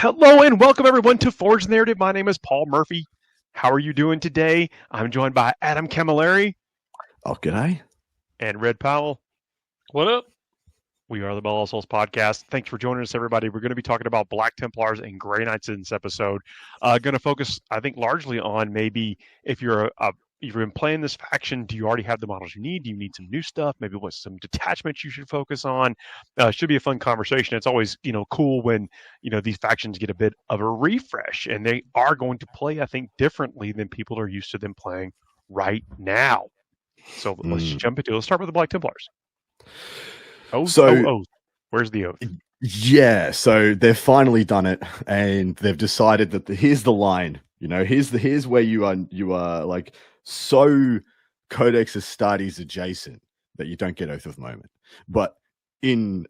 Hello and welcome everyone to Forge Narrative. My name is Paul Murphy. How are you doing today? I'm joined by Adam Camilleri Oh, g'day. and Red Powell. What up? We are the Bell of Souls podcast. Thanks for joining us, everybody. We're going to be talking about Black Templars and Grey Knights in this episode. Going to focus, I think, largely on maybe if you've been playing this faction, do you already have the models you need? Do you need some new stuff? Maybe what's some detachments you should focus on? Should be a fun conversation. It's always, cool when, these factions get a bit of a refresh, and they are going to play, I think, differently than people are used to them playing right now. So let's jump into it. Let's start with the Black Templars. Where's the oath? Yeah, so they've finally done it, and they've decided that here's the line. Here's where you are like so Codex Astartes adjacent that you don't get Oath of Moment. But in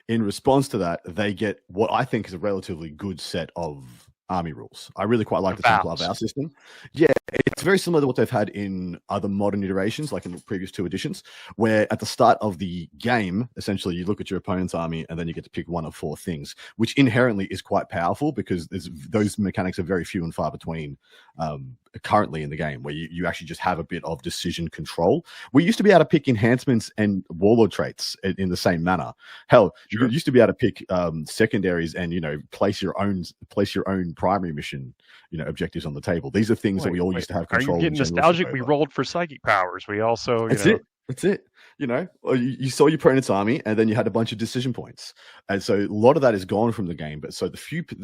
in response to that, they get what I think is a relatively good set of army rules. I really quite like the Templar Vow system. Yeah, it's very similar to what they've had in other modern iterations, like in the previous two editions, where at the start of the game, essentially you look at your opponent's army and then you get to pick one of four things, which inherently is quite powerful because those mechanics are very few and far between currently in the game, where you actually just have a bit of decision control. We used to be able to pick enhancements and warlord traits in the same manner. Hell, you used to be able to pick secondaries and place your own primary mission objectives on the table. These are things that we all used to have control. Are you getting nostalgic? We rolled for psychic powers. We also That's it. You saw your opponent's army, and then you had a bunch of decision points, and so a lot of that is gone from the game. But so the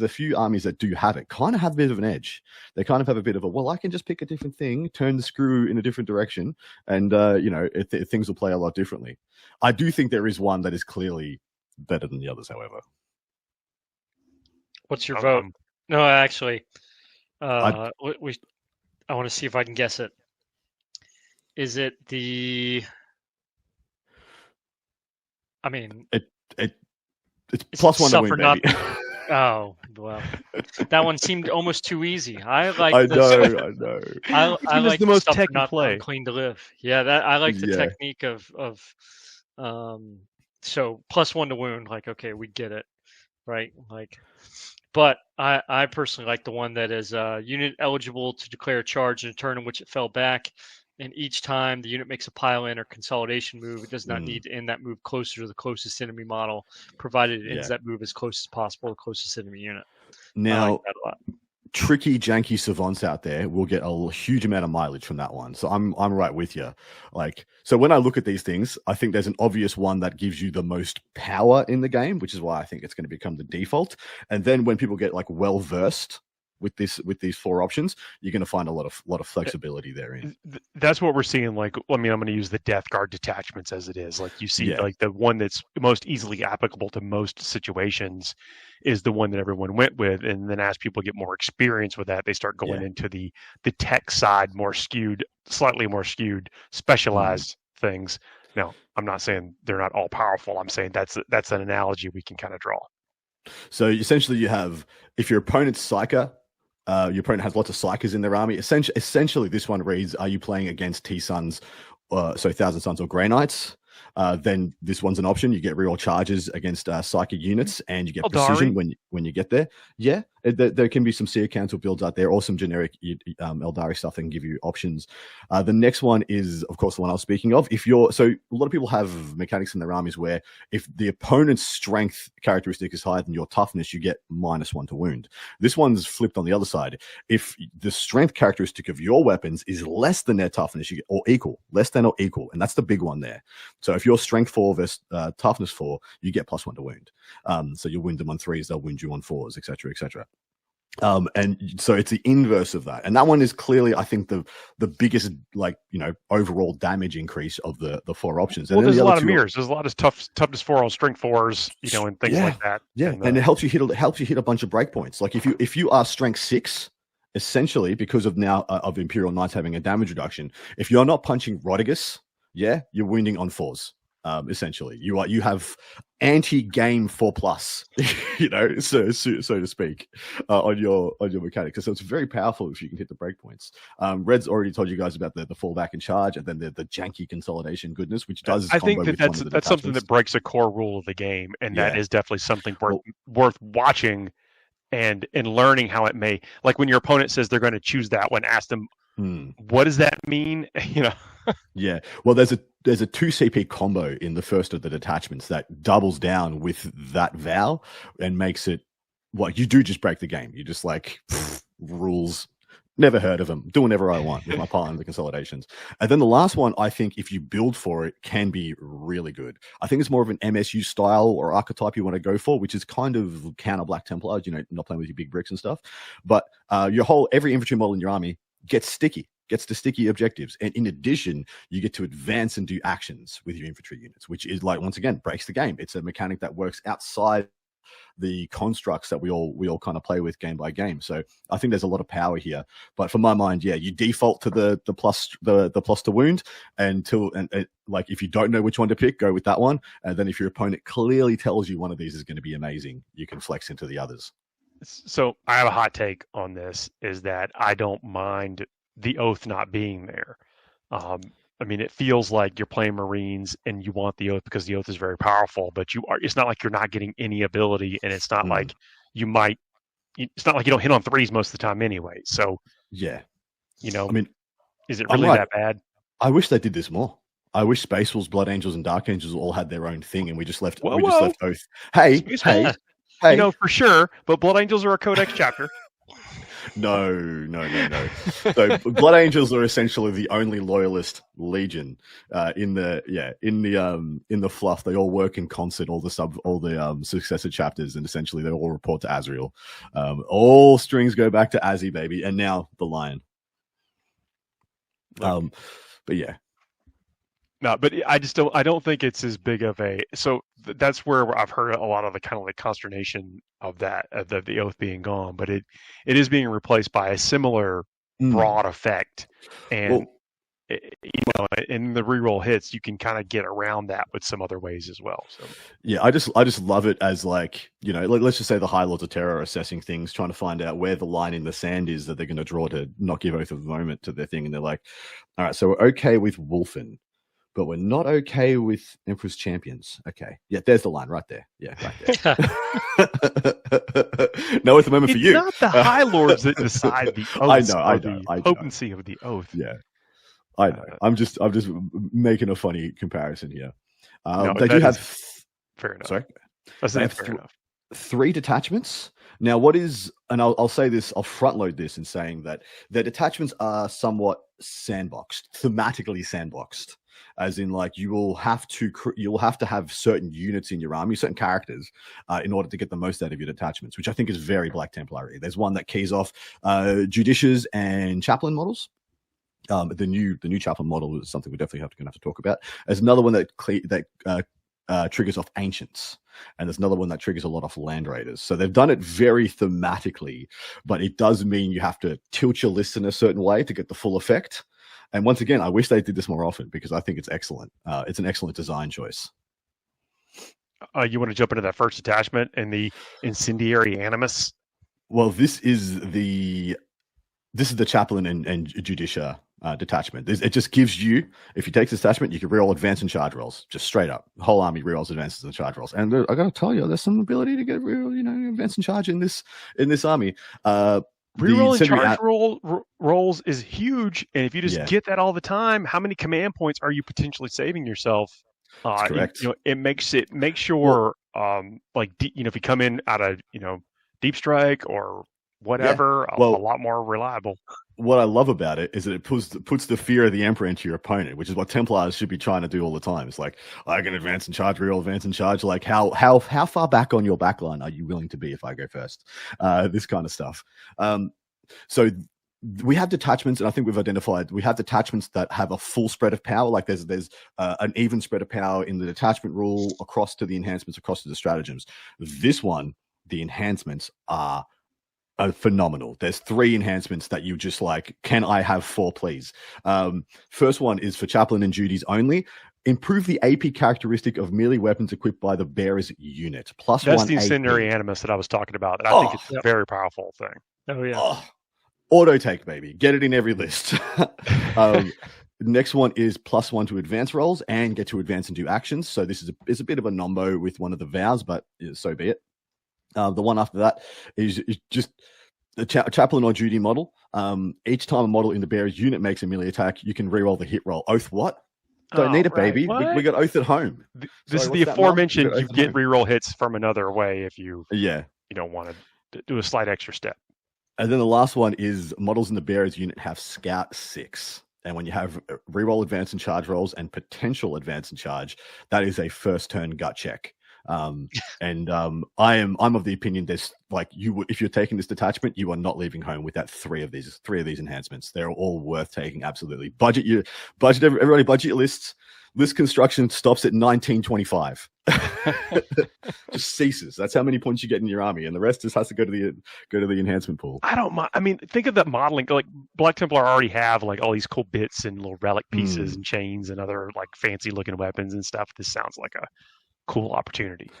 few armies that do have it kind of have a bit of an edge. They kind of have a bit of I can just pick a different thing, turn the screw in a different direction, and things will play a lot differently. I do think there is one that is clearly better than the others, however. What's your vote? No, actually, I want to see if I can guess it. Is it the? I mean, it's plus one to win, baby. Oh well, that one seemed almost too easy. I like. I know. I like the most suffer tech not play. clean to live. Yeah, I like the technique of so plus one to wound. Like, okay, we get it, right? Like. But I personally like the one that is unit eligible to declare a charge in a turn in which it fell back. And each time the unit makes a pile-in or consolidation move, it does not need to end that move closer to the closest enemy model, provided it ends that move as close as possible to the closest enemy unit. Now, I like that a lot. Tricky, janky savants out there will get a huge amount of mileage from that one. So I'm right with you. So when I look at these things, I think there's an obvious one that gives you the most power in the game, which is why I think it's going to become the default. And then when people get well versed with these four options, you're going to find a lot of flexibility therein. That's what we're seeing. I'm going to use the Death Guard detachments as it is. Like you see, the one that's most easily applicable to most situations is the one that everyone went with. And then as people get more experience with that, they start going into the tech side, slightly more skewed, specialized things. Now, I'm not saying they're not all powerful. I'm saying that's an analogy we can kind of draw. So essentially you have, if your opponent's Psyker, your opponent has lots of Psykers in their army. Essentially, this one reads, are you playing against T-Suns, so Thousand Suns or Grey Knights? Then this one's an option. You get reroll charges against psychic units, and you get precision when you get there. Yeah, there can be some Seer Council builds out there, or some generic Eldari stuff that can give you options. The next one is, of course, the one I was speaking of. So a lot of people have mechanics in their armies where if the opponent's strength characteristic is higher than your toughness, you get -1 to wound. This one's flipped on the other side. If the strength characteristic of your weapons is less than their toughness, you get less than or equal, and that's the big one there. So if you're strength 4 versus toughness 4, you get +1 to wound. So you'll wound them on 3s, they'll wound you on 4s, etc., etc. And so it's the inverse of that, and that one is clearly, I think, the biggest overall damage increase of the four options. And there's a lot of mirrors. There's a lot of toughness 4 on strength 4s, and things like that. Yeah, and it helps you hit a bunch of breakpoints. Like if you are strength 6, essentially because of now of Imperial Knights having a damage reduction, if you're not punching Rodigus, you're wounding on 4s. essentially. You have anti-game 4+, so to speak, on your mechanics. So it's very powerful if you can hit the breakpoints. Red's already told you guys about the fallback and charge, and then the janky consolidation goodness, which does. I think that's something that breaks a core rule of the game, and that is definitely something worth watching and learning how it may. Like when your opponent says they're going to choose that one, ask them, what does that mean? Yeah. Well, there's a 2 CP combo in the first of the detachments that doubles down with that vow and makes it you do just break the game. You just rules. Never heard of them. Do whatever I want with my pile the consolidations. And then the last one, I think if you build for it, can be really good. I think it's more of an MSU style or archetype you want to go for, which is kind of counter Black Templars, not playing with your big bricks and stuff. But every infantry model in your army gets to sticky objectives. And in addition, you get to advance and do actions with your infantry units, which is once again, breaks the game. It's a mechanic that works outside the constructs that we all kind of play with game by game. So I think there's a lot of power here. But for my mind, you default to the plus to wound and if you don't know which one to pick, go with that one. And then if your opponent clearly tells you one of these is going to be amazing, you can flex into the others. So I have a hot take on this, is that I don't mind the oath not being there. It feels like you're playing Marines and you want the oath because the oath is very powerful, but it's not like you're not getting any ability, and it's not like it's not like you don't hit on 3s most of the time anyway. So yeah, is it really that bad? I wish they did this more. I wish Space Wolves, Blood Angels, and Dark Angels all had their own thing, and we just left oath. Hey, for sure. But Blood Angels are a Codex chapter. No. So Blood Angels are essentially the only loyalist legion in the fluff. They all work in concert, all the successor chapters, and essentially they all report to Azrael. All strings go back to Azzy, baby, and now the Lion. But yeah. No, but I don't think it's as big of a. So that's where I've heard a lot of the kind of consternation of that, the oath being gone. But it is being replaced by a similar broad effect, and in the reroll hits, you can kind of get around that with some other ways as well. So yeah, I just love it as let's just say the High Lords of Terror are assessing things, trying to find out where the line in the sand is that they're going to draw to not give oath of the moment to their thing, and they're like, all right, so we're okay with Wolfen, but we're not okay with Emperor's Champions. Okay. Yeah, there's the line right there. Yeah, right there. No, it's the moment for you. It's not the High Lords that decide the oath. I know. Potency of the oath. Yeah. I know. I'm just making a funny comparison here. They do have fair enough. Sorry? They have fair enough. 3 detachments. Now, I'll say this, I'll front load this in saying that their detachments are somewhat thematically sandboxed. As in, you will have to have certain units in your army, certain characters, in order to get the most out of your detachments, which I think is very Black Templary. There's one that keys off Judicious and Chaplain models. The new Chaplain model is something we're definitely going to have to talk about. There's another one that triggers off Ancients, and there's another one that triggers a lot off Land Raiders. So they've done it very thematically, but it does mean you have to tilt your list in a certain way to get the full effect. And once again, I wish they did this more often because I think it's excellent. It's an excellent design choice. You want to jump into that first detachment and the Incendiary Animus? Well, this is the Chaplain and Judicia detachment. It just gives you, if you take this detachment, you can reroll advance and charge rolls, just straight up. The whole army rerolls advances and charge rolls. And I got to tell you, there's some ability to get advance and charge in this army. Rerolling charge rolls is huge, and if you just get that all the time, how many command points are you potentially saving yourself? Correct. It makes sure, if you come in out of deep strike or whatever, a lot more reliable. What I love about it is that it puts the fear of the Emperor into your opponent, which is what Templars should be trying to do all the time. It's like, I can advance and charge, reroll, advance and charge. Like, how far back on your backline are you willing to be if I go first? This kind of stuff. So we have detachments, and I think we have detachments that have a full spread of power. Like there's an even spread of power in the detachment rule across to the enhancements, across to the stratagems. This one, the enhancements are phenomenal. There's 3 enhancements that you just can I have 4, please? First one is for Chaplain and Duties only. Improve the AP characteristic of melee weapons equipped by the bearer's unit. Plus That's one the incendiary AP. animus that I was talking about. And I think it's a very powerful thing. Oh yeah. Oh, auto take, baby. Get it in every list. Next one is +1 to advance rolls and get to advance and do actions. So this is a bit of a nombo with one of the vows, but so be it. The one after that is just a chaplain or duty model. Each time a model in the bearer's unit makes a melee attack, you can reroll the hit roll. Oath what? Don't need it, right. baby. We got Oath at home. This is the aforementioned. You get reroll hits from another way if you don't want to do a slight extra step. And then the last one is models in the bearer's unit have Scout 6. And when you have reroll advance and charge rolls and potential advance and charge, that is a first turn gut check. I'm of the opinion there's like if you're taking this detachment, you are not leaving home without three of these enhancements. They're all worth taking. Absolutely. Everybody budget your lists. List construction stops at 1925. Just ceases. That's how many points you get in your army, and the rest just has to go to the enhancement pool. I don't mind. I mean, think of the modeling. Like Black Templar already have like all these cool bits and little relic pieces and chains and other like fancy looking weapons and stuff. This sounds like a cool opportunity.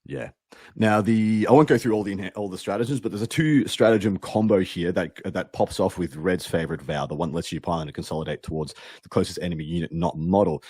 Yeah. Now I won't go through all the stratagems, but there's a 2 stratagem combo here that pops off with Red's favorite vow. The one that lets you pile in and consolidate towards the closest enemy unit, not model.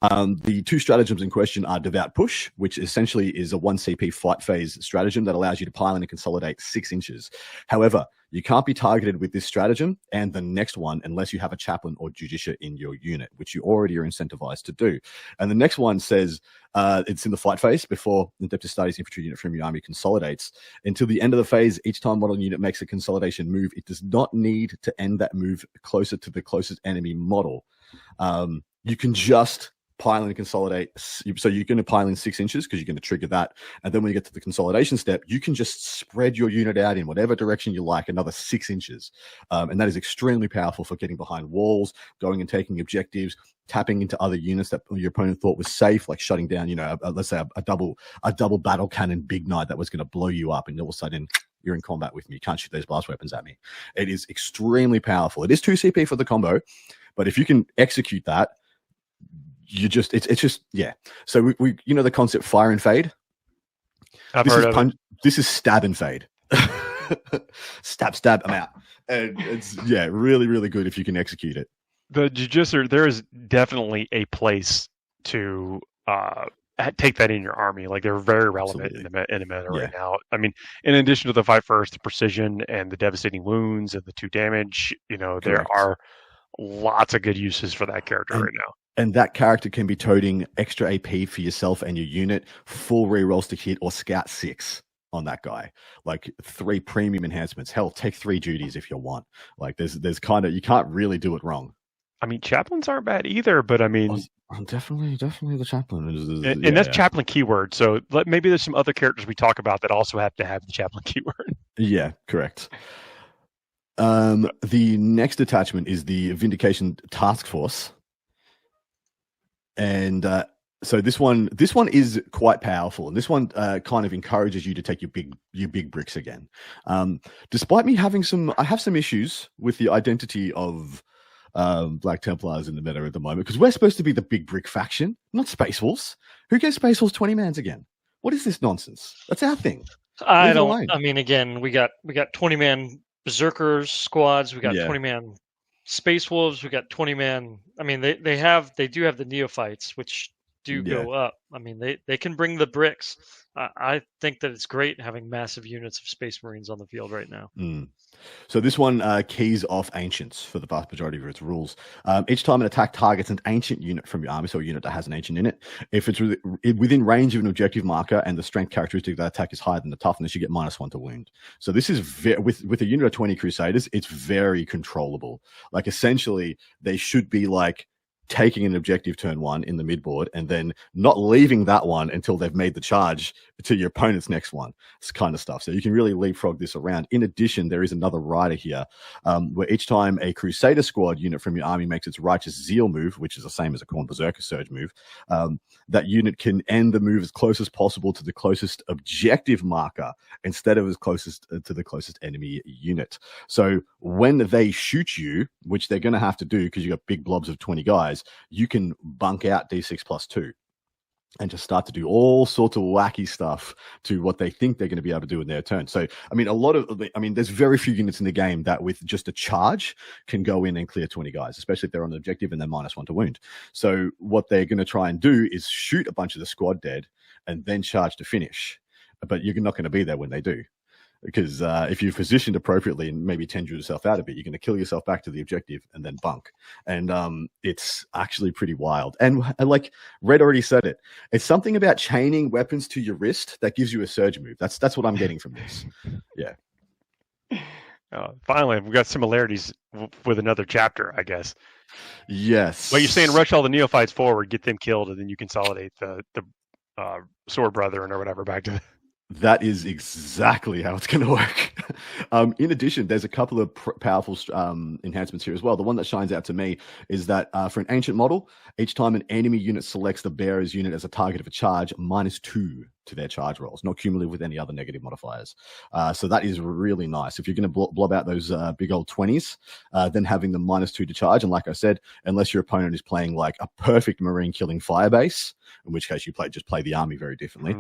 The 2 stratagems in question are Devout Push, which essentially is a 1 CP fight phase stratagem that allows you to pile in and consolidate 6 inches. However, you can't be targeted with this stratagem and the next one unless you have a chaplain or judicia in your unit, which you already are incentivized to do. And the next one says it's in the fight phase before Adeptus Astartes infantry unit from your army consolidates. Until the end of the phase, each time model unit makes a consolidation move, it does not need to end that move closer to the closest enemy model. You can just pile and consolidate. So you're going to pile in 6 inches because you're going to trigger that. And then when you get to the consolidation step, you can just spread your unit out in whatever direction you like, another 6 inches. And that is extremely powerful for getting behind walls, going and taking objectives, tapping into other units that your opponent thought was safe, like shutting down, let's say a double battle cannon big knight that was going to blow you up. And all of a sudden you're in combat with me. You can't shoot those blast weapons at me. It is extremely powerful. It is 2 CP for the combo, but if you can execute that, it's just so we the concept fire and fade. I've heard of it. This is stab and fade. stab I'm out, and it's really, really good if you can execute it. The Jujitsu, there is definitely a place to take that in your army. Like they're very relevant in the meta right now. I mean, in addition to the fight first, the precision and the devastating wounds and the 2 damage, there are lots of good uses for that character right now. And that character can be toting extra AP for yourself and your unit, full rerolls to hit, or Scout 6 on that guy. Like 3 premium enhancements. Hell, take 3 duties if you want. Like there's you can't really do it wrong. I mean, chaplains aren't bad either, but I mean, definitely the chaplain. And that's chaplain keyword. So maybe there's some other characters we talk about that also have to have the chaplain keyword. Yeah, correct. The next attachment is the Vindication Task Force. And so this one is quite powerful, and this one kind of encourages you to take your big bricks again. Despite me having some issues with the identity of Black Templars in the meta at the moment, because we're supposed to be the big brick faction, not Space Wolves. Who gets Space Wolves 20-mans again? What is this nonsense? That's our thing. I mean, again, we got 20-man Berserkers squads. We got 20-man Space Wolves. We got 20-man. I mean, they do have the neophytes, which do go up. I mean, they can bring the bricks. I think that it's great having massive units of Space Marines on the field right now. So this one keys off Ancients for the vast majority of its rules. Each time an attack targets an Ancient unit from your army, so a unit that has an Ancient in it, if it's within range of an objective marker and the strength characteristic of that attack is higher than the toughness, you get -1 to wound. So this is with a unit of 20 Crusaders, it's very controllable. Like essentially, they should be like taking an objective turn 1 in the midboard and then not leaving that one until they've made the charge to your opponent's next one. It's kind of stuff. So you can really leapfrog this around. In addition, there is another rider here where each time a Crusader squad unit from your army makes its Righteous Zeal move, which is the same as a Khorne Berserker Surge move, that unit can end the move as close as possible to the closest objective marker instead of as closest to the closest enemy unit. So when they shoot you, which they're going to have to do because you got big blobs of 20 guys, you can bunk out D6+2 and just start to do all sorts of wacky stuff to what they think they're going to be able to do in their turn. So, I mean, there's very few units in the game that with just a charge can go in and clear 20 guys, especially if they're on the objective and they're -1 to wound. So what they're going to try and do is shoot a bunch of the squad dead and then charge to finish. But you're not going to be there when they do. Because if you've positioned appropriately and maybe tend yourself out a bit, you're going to kill yourself back to the objective and then bunk. And it's actually pretty wild. And like Red already said it, it's something about chaining weapons to your wrist that gives you a surge move. That's what I'm getting from this. Yeah. Finally, we've got similarities with another chapter, I guess. Yes. Well, you're saying rush all the neophytes forward, get them killed, and then you consolidate the sword brethren or whatever back to the... That is exactly how it's going to work. In addition, there's a couple of powerful enhancements here as well. The one that shines out to me is that for an ancient model, each time an enemy unit selects the bearer's unit as a target of a charge, -2 to their charge rolls, not cumulative with any other negative modifiers. So that is really nice. If you're going to blob out those big old 20s, then having them -2 to charge. And like I said, unless your opponent is playing like a perfect marine killing firebase, in which case you just play the army very differently,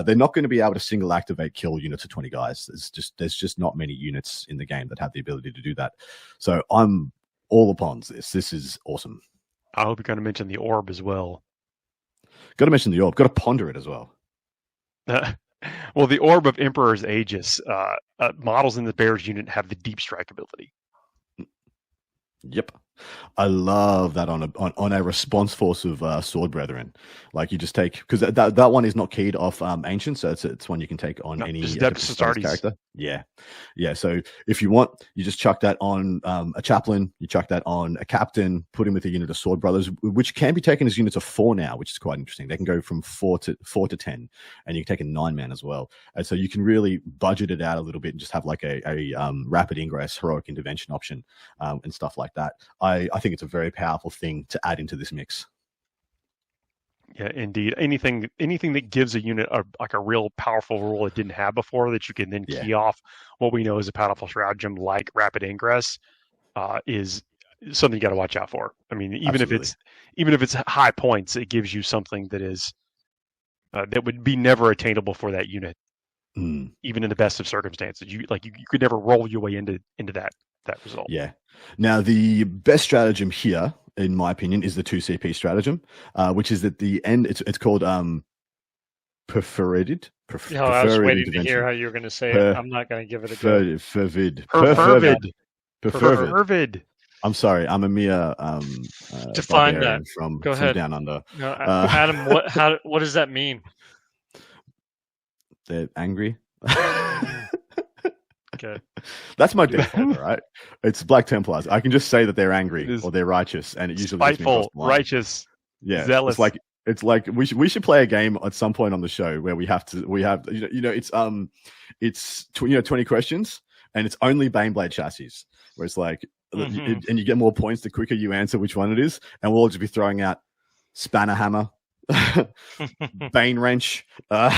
they're not going to be able to single activate kill units of 20 guys. There's just not many units in the game that have the ability to do that. So I'm all upon this. This is awesome. I hope you're going to mention the orb as well. Got to mention the orb. Got to ponder it as well. Well, the Orb of Emperor's Aegis models in the Bears unit have the deep strike ability. Yep. I love that on a response force of Sword Brethren. Like you just take, because that one is not keyed off Ancient, so it's one you can take on any character. Yeah. So if you want, you just chuck that on a chaplain, you chuck that on a captain, put him with a unit of Sword Brothers, which can be taken as units of 4 now, which is quite interesting. They can go from 4 to 10, and you can take a 9-man as well. And so you can really budget it out a little bit and just have like a rapid ingress, heroic intervention option, and stuff like that. I think it's a very powerful thing to add into this mix. Yeah, indeed. Anything that gives a unit a real powerful rule it didn't have before that you can then key off what we know is a powerful stratagem like rapid ingress is something you got to watch out for. I mean, even if it's high points, it gives you something that is that would be never attainable for that unit, even in the best of circumstances. You could never roll your way into that result. Yeah. Now, the best stratagem here, in my opinion, is the 2 CP stratagem, which is at the end. It's called perfervid. I was waiting to hear how you were going to say it. I'm not going to give it a go. Perfervid. I'm sorry. I'm a mere define that from down under. No, Adam, what does that mean? They're angry. Okay. That's my default, right? It's Black Templars. I can just say that they're angry or they're righteous, and it usually spiteful, righteous, zealous. It's like we should play a game at some point on the show where we have it's 20 questions and it's only Baneblade chassis, where it's like and you get more points the quicker you answer which one it is, and we'll just be throwing out Spanner Hammer, Bane Wrench, some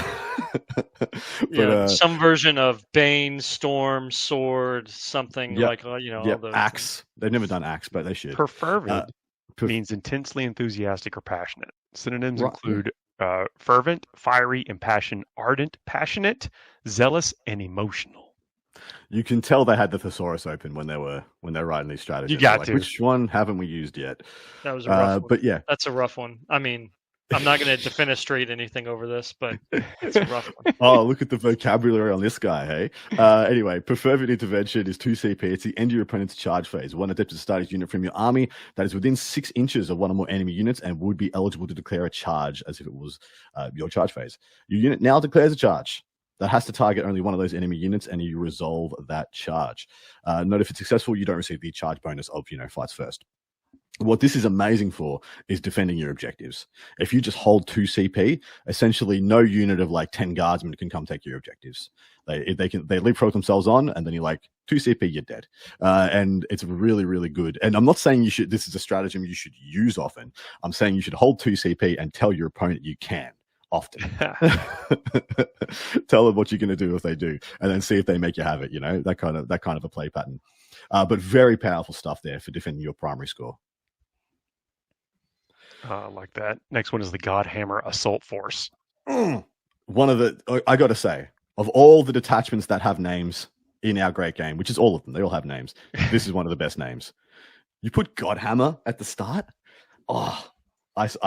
version of Bane, Storm, Sword, something like all those Axe. They've never done Axe, but they should. Perfervid means intensely enthusiastic or passionate. Synonyms include fervent, fiery, impassioned, ardent, passionate, zealous, and emotional. You can tell they had the thesaurus open when they were writing these strategies. You got to. Which one haven't we used yet? That was a rough one. But yeah, that's a rough one. I mean, I'm not going to defenestrate anything over this, but it's a rough one. Oh, look at the vocabulary on this guy, hey? Anyway, Perfervid Intervention is 2 CP. It's the end of your opponent's charge phase. One adeptus Astartes unit from your army that is within 6 inches of one or more enemy units and would be eligible to declare a charge as if it was your charge phase. Your unit now declares a charge that has to target only one of those enemy units, and you resolve that charge. Note if it's successful, you don't receive the charge bonus of, fights first. What this is amazing for is defending your objectives. If you just hold 2 CP, essentially no unit of like 10 guardsmen can come take your objectives. They leapfrog themselves on, and then you're like 2 CP, you're dead. And it's really, really good. And I'm not saying this is a stratagem you should use often. I'm saying you should hold 2 CP and tell your opponent you can often. Tell them what you're going to do if they do, and then see if they make you have it. You know, that kind of a play pattern. But very powerful stuff there for defending your primary score. Like that. Next one is the Godhammer Assault Force. One of the, I got to say, of all the detachments that have names in our great game, which is all of them, they all have names. This is one of the best names. You put Godhammer at the start. Oh,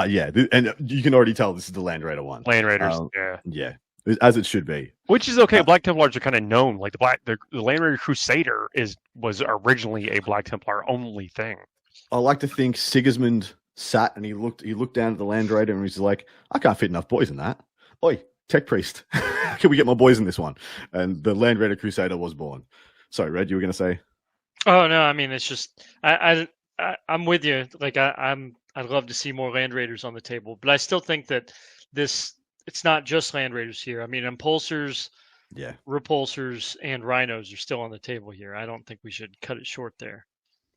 yeah, and you can already tell this is the Land Raider one. Land Raiders, yeah, as it should be. Which is okay. Black Templars are kind of known. Like the Land Raider Crusader was originally a Black Templar only thing. I like to think Sigismund sat and he looked down at the Land Raider and he's like, I can't fit enough boys in that. Oi, Tech Priest, can we get more boys in this one? And the Land Raider Crusader was born. Sorry, Red, you were going to say? Oh no, I mean it's just I'm with you. Like I'd love to see more Land Raiders on the table, but I still think that it's not just Land Raiders here. I mean, Impulsors, Repulsors, and Rhinos are still on the table here. I don't think we should cut it short there.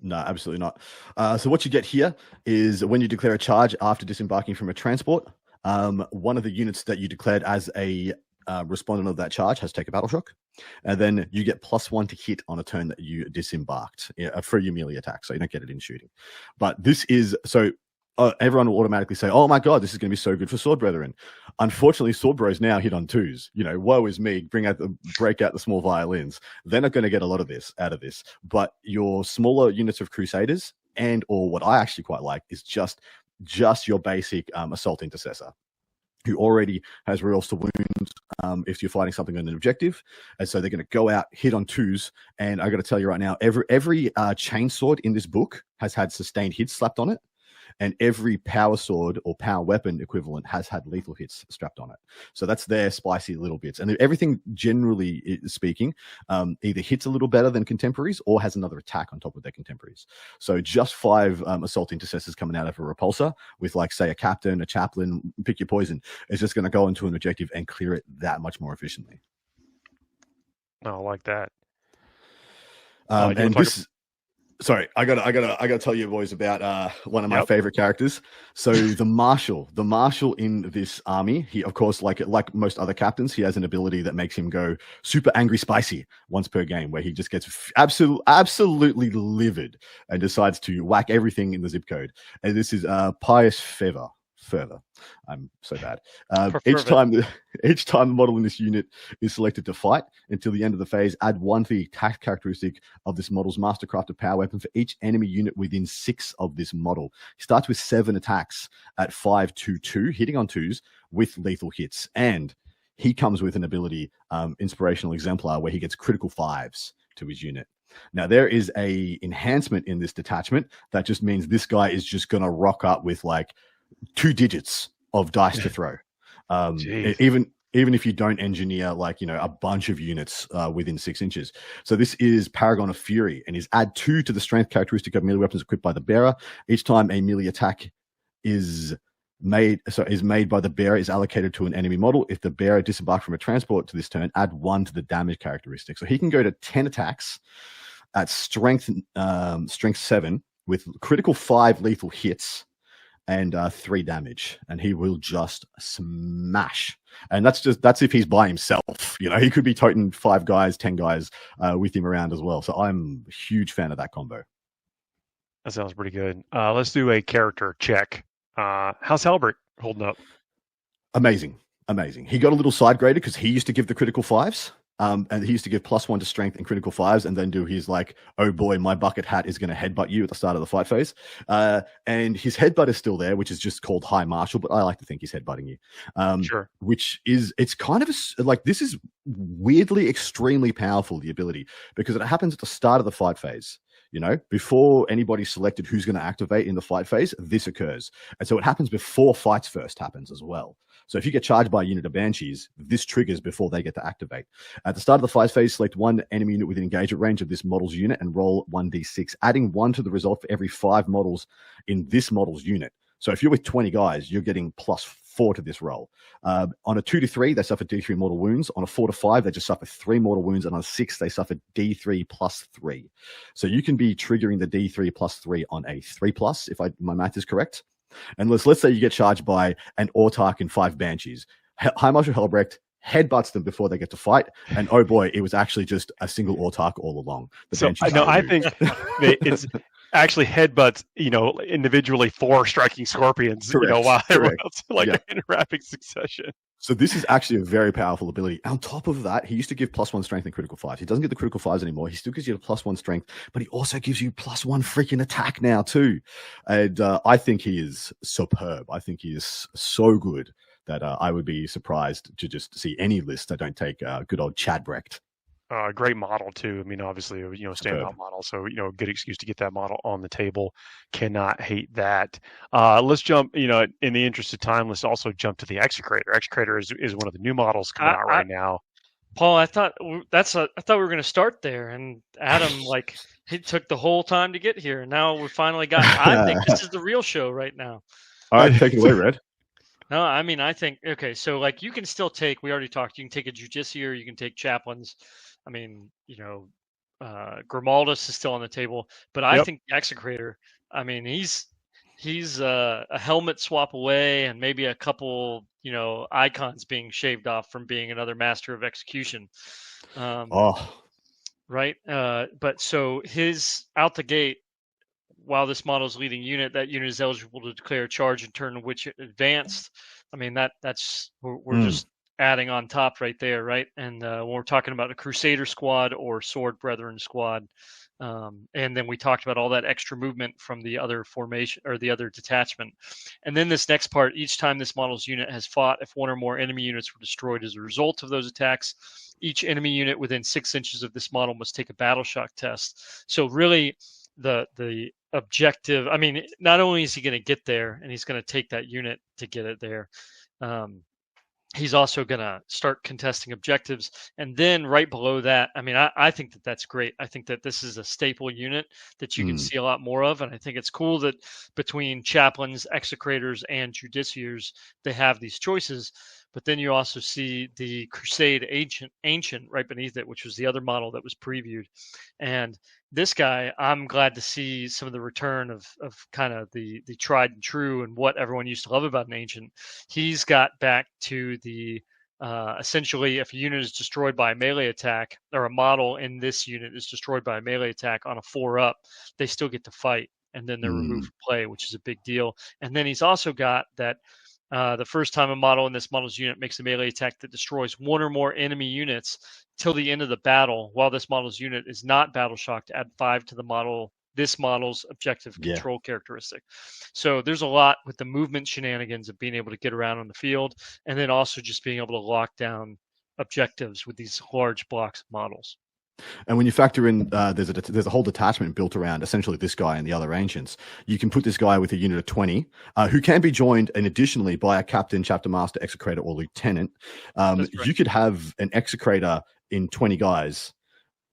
No, absolutely not. So what you get here is when you declare a charge after disembarking from a transport, one of the units that you declared as a respondent of that charge has to take a battle shock, and then you get +1 to hit on a turn that you disembarked for your melee attack, so you don't get it in shooting. But this is so everyone will automatically say, "Oh my god, this is going to be so good for Sword Brethren." Unfortunately, Sword Bros now hit on 2s. You know, woe is me. Break out the small violins. They're not going to get a lot of this out of this. But your smaller units of Crusaders or what I actually quite like is just your basic assault intercessor, who already has rerolls to wound if you're fighting something on an objective. And so they're going to go out, hit on 2s. And I got to tell you right now, every chainsword in this book has had sustained hits slapped on it. And every power sword or power weapon equivalent has had lethal hits strapped on it. So that's their spicy little bits. And everything, generally speaking, either hits a little better than contemporaries or has another attack on top of their contemporaries. So just 5 assault intercessors coming out of a repulsor with, like, say, a captain, a chaplain, pick your poison, is just going to go into an objective and clear it that much more efficiently. Oh, I like that. And this... Sorry, I gotta tell you boys about one of my favorite characters. So the marshal in this army, he, of course, like most other captains, he has an ability that makes him go super angry spicy once per game, where he just gets absolutely livid and decides to whack everything in the zip code. And this is Pious Fervor. I'm so bad. Each time the model in this unit is selected to fight until the end of the phase, add 1 to the attack characteristic of this model's mastercrafted power weapon for each enemy unit within 6 of this model. He starts with 7 attacks at 5/2/2, hitting on 2s with lethal hits. And he comes with an ability, Inspirational Exemplar, where he gets critical 5s to his unit. Now, there is a enhancement in this detachment that just means this guy is just going to rock up with like 2 digits of dice to throw. Even if you don't engineer, like, you know, a bunch of units within 6 inches. So this is Paragon of Fury, and is add 2 to the strength characteristic of melee weapons equipped by the bearer. Each time a melee attack is made by the bearer is allocated to an enemy model. If the bearer disembarked from a transport to this turn, add 1 to the damage characteristic. So he can go to 10 attacks at strength 7 with critical 5 lethal hits and 3 damage, and he will just smash. And that's if he's by himself. You know, he could be toting 5 guys, 10 guys with him around as well. So I'm a huge fan of that combo. That sounds pretty good. Let's do a character check. How's Halbert holding up? Amazing. He got a little side graded because he used to give the critical 5s. And he used to give +1 to strength and critical 5s, and then do his like, oh boy, my bucket hat is going to headbutt you at the start of the fight phase. And his headbutt is still there, which is just called High Marshal, but I like to think he's headbutting you. Sure. Which is, it's kind of like, this is weirdly extremely powerful, the ability, because it happens at the start of the fight phase. You know, before anybody's selected who's going to activate in the fight phase, this occurs. And so it happens before fights first happens as well. So if you get charged by a unit of Banshees, this triggers before they get to activate. At the start of the fight phase, select one enemy unit within engagement range of this model's unit and roll 1d6, adding 1 to the result for every 5 models in this model's unit. So if you're with 20 guys, you're getting +4 to this roll. On a 2 to 3, they suffer D3 mortal wounds. On a 4 to 5, they just suffer 3 mortal wounds. And on a 6, they suffer D3 +3. So you can be triggering the D3 +3 on a 3+, if my math is correct. And let's say you get charged by an Autarch and 5 Banshees. High Marshal Helbrecht headbutts them before they get to fight, and oh boy, it was actually just a single Autarch all along. I think it's actually headbutts, individually 4 striking scorpions, Correct. While everyone Correct. else in rapid succession. So this is actually a very powerful ability. On top of that, he used to give +1 strength and critical 5s. He doesn't get the critical 5s anymore. He still gives you a +1 strength, but he also gives you +1 freaking attack now too. And I think he is superb. I think he is so good that I would be surprised to just see any list that don't take good old Chadbrecht. Great model too. I mean, obviously, standout model. So, good excuse to get that model on the table. Cannot hate that. Let's jump, in the interest of time, let's also jump to the Execrator. Execrator is one of the new models coming out right now. Paul, I thought we were going to start there, and Adam, he took the whole time to get here, and now we finally got. I think this is the real show right now. All right, take it away, Red. No, I mean, I think so you can still take. We already talked. You can take a Justiciar. You can take Chaplains. I mean, Grimaldus is still on the table, but I think the Execrator. I mean, he's a helmet swap away, and maybe a couple, icons being shaved off from being another Master of Execution. Right. But so his out the gate, while this model is leading unit, that unit is eligible to declare a charge in turn in which it advanced. I mean, that's we're just adding on top right there, right? And when we're talking about a Crusader squad or Sword Brethren squad, and then we talked about all that extra movement from the other formation or the other detachment. And then this next part, each time this model's unit has fought, if 1 or more enemy units were destroyed as a result of those attacks, each enemy unit within 6 inches of this model must take a battle shock test. So really, the objective, I mean, not only is he going to get there and he's going to take that unit to get it there, he's also going to start contesting objectives. And then right below that, I mean, I think that that's great. I think that this is a staple unit that you can see a lot more of. And I think it's cool that between Chaplains, Execrators, and Justiciars, they have these choices. But then you also see the Crusade Ancient right beneath it, which was the other model that was previewed. And this guy, I'm glad to see some of the return of kind of the tried and true and what everyone used to love about an Ancient. He's got back to the essentially, if a unit is destroyed by a melee attack, or a model in this unit is destroyed by a melee attack on a 4-up, they still get to fight, and then they're removed from play, which is a big deal. And then he's also got that the first time a model in this model's unit makes a melee attack that destroys 1 or more enemy units till the end of the battle, while this model's unit is not battle shocked, add 5 to this model's objective control characteristic. So there's a lot with the movement shenanigans of being able to get around on the field, and then also just being able to lock down objectives with these large blocks of models. And when you factor in, there's a whole detachment built around essentially this guy and the other Ancients. You can put this guy with a unit of 20, who can be joined and additionally by a Captain, Chapter Master, Execrator, or Lieutenant. Right. You could have an Execrator in 20 guys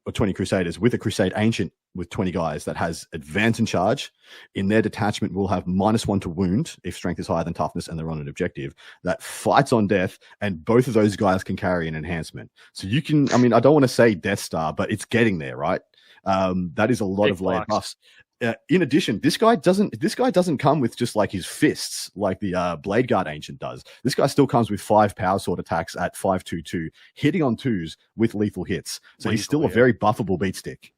or 20 Crusaders with a Crusade Ancient with 20 guys that has advance and charge. In their detachment will have -1 to wound if strength is higher than toughness and they're on an objective, that fights on death, and both of those guys can carry an enhancement. So you can, I mean, I don't want to say Death Star, but it's getting there, right? That is a lot of layered buffs. In addition, this guy doesn't come with just like his fists like the Blade Guard Ancient does. This guy still comes with 5 power sword attacks at 5/2/2, hitting on 2s with lethal hits. So he's still a very buffable beatstick.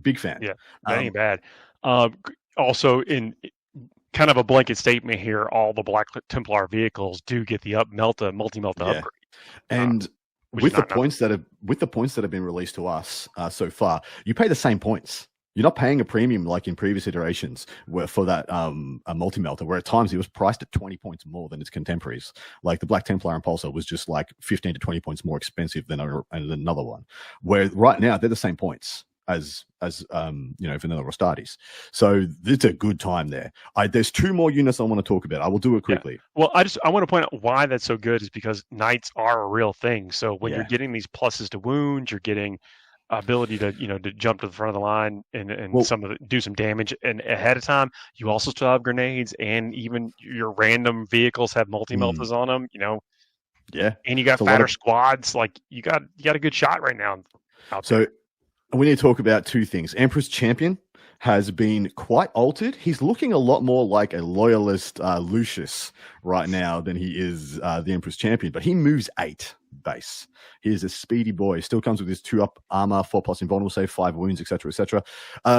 Big fan. Yeah, that ain't bad. Also, in kind of a blanket statement here, all the Black Templar vehicles do get the multi-melta upgrade. And with the points that have been released to us so far, you pay the same points. You're not paying a premium like in previous iterations for that a multi-melta, where at times it was priced at 20 points more than its contemporaries. Like the Black Templar Impulsor was just like 15 to 20 points more expensive than another one. Where right now they're the same points. as vanilla Astartes. So it's a good time there. There's 2 more units I want to talk about. I will do it quickly. Well, I want to point out why that's so good is because knights are a real thing. So when you're getting these pluses to wounds, you're getting ability to to jump to the front of the line and do some damage and ahead of time. You also still have grenades, and even your random vehicles have multi-meltas on them. And you got fatter squads. Like you got a good shot right now out there. So we need to talk about 2 things. Emperor's Champion has been quite altered. He's looking a lot more like a loyalist Lucius right now than he is the Emperor's Champion, but he moves 8 base. He is a speedy boy. Still comes with his 2-up armor, 4+ invulnerable save, 5 wounds, etc., etc.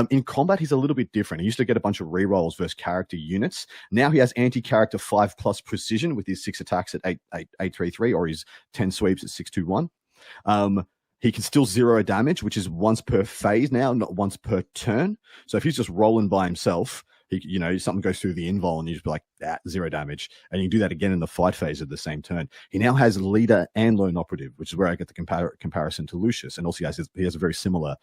In combat, he's a little bit different. He used to get a bunch of rerolls versus character units. Now he has anti-character 5+ precision with his 6 attacks at 833 or his 10 sweeps at 621. He can still 0 damage, which is once per phase now, not once per turn. So if he's just rolling by himself, something goes through the invul and you just be like, 0 damage. And you can do that again in the fight phase of the same turn. He now has leader and lone operative, which is where I get the comparison to Lucius. And also he has a very similar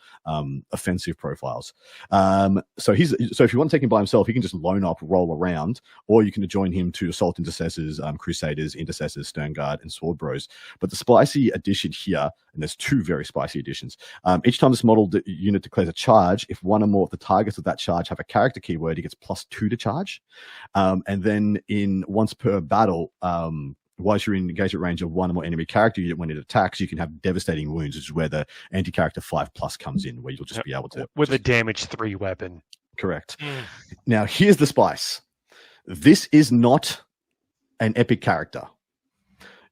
offensive profiles. So if you want to take him by himself, he can just lone op, roll around, or you can join him to Assault Intercessors, Crusaders, Intercessors, Stern Guard, and Sword Bros. But the spicy addition here, and there's 2 very spicy additions. Each time this model unit declares a charge, if one or more of the targets of that charge have a character keyword, he gets +2 to charge. And then in once per battle, whilst you're in engagement range of one or more enemy character unit when it attacks, you can have devastating wounds, which is where the anti-character 5+ comes in, where you'll just be able to... With a damage 3 weapon. Correct. Now, here's the spice. This is not an epic character.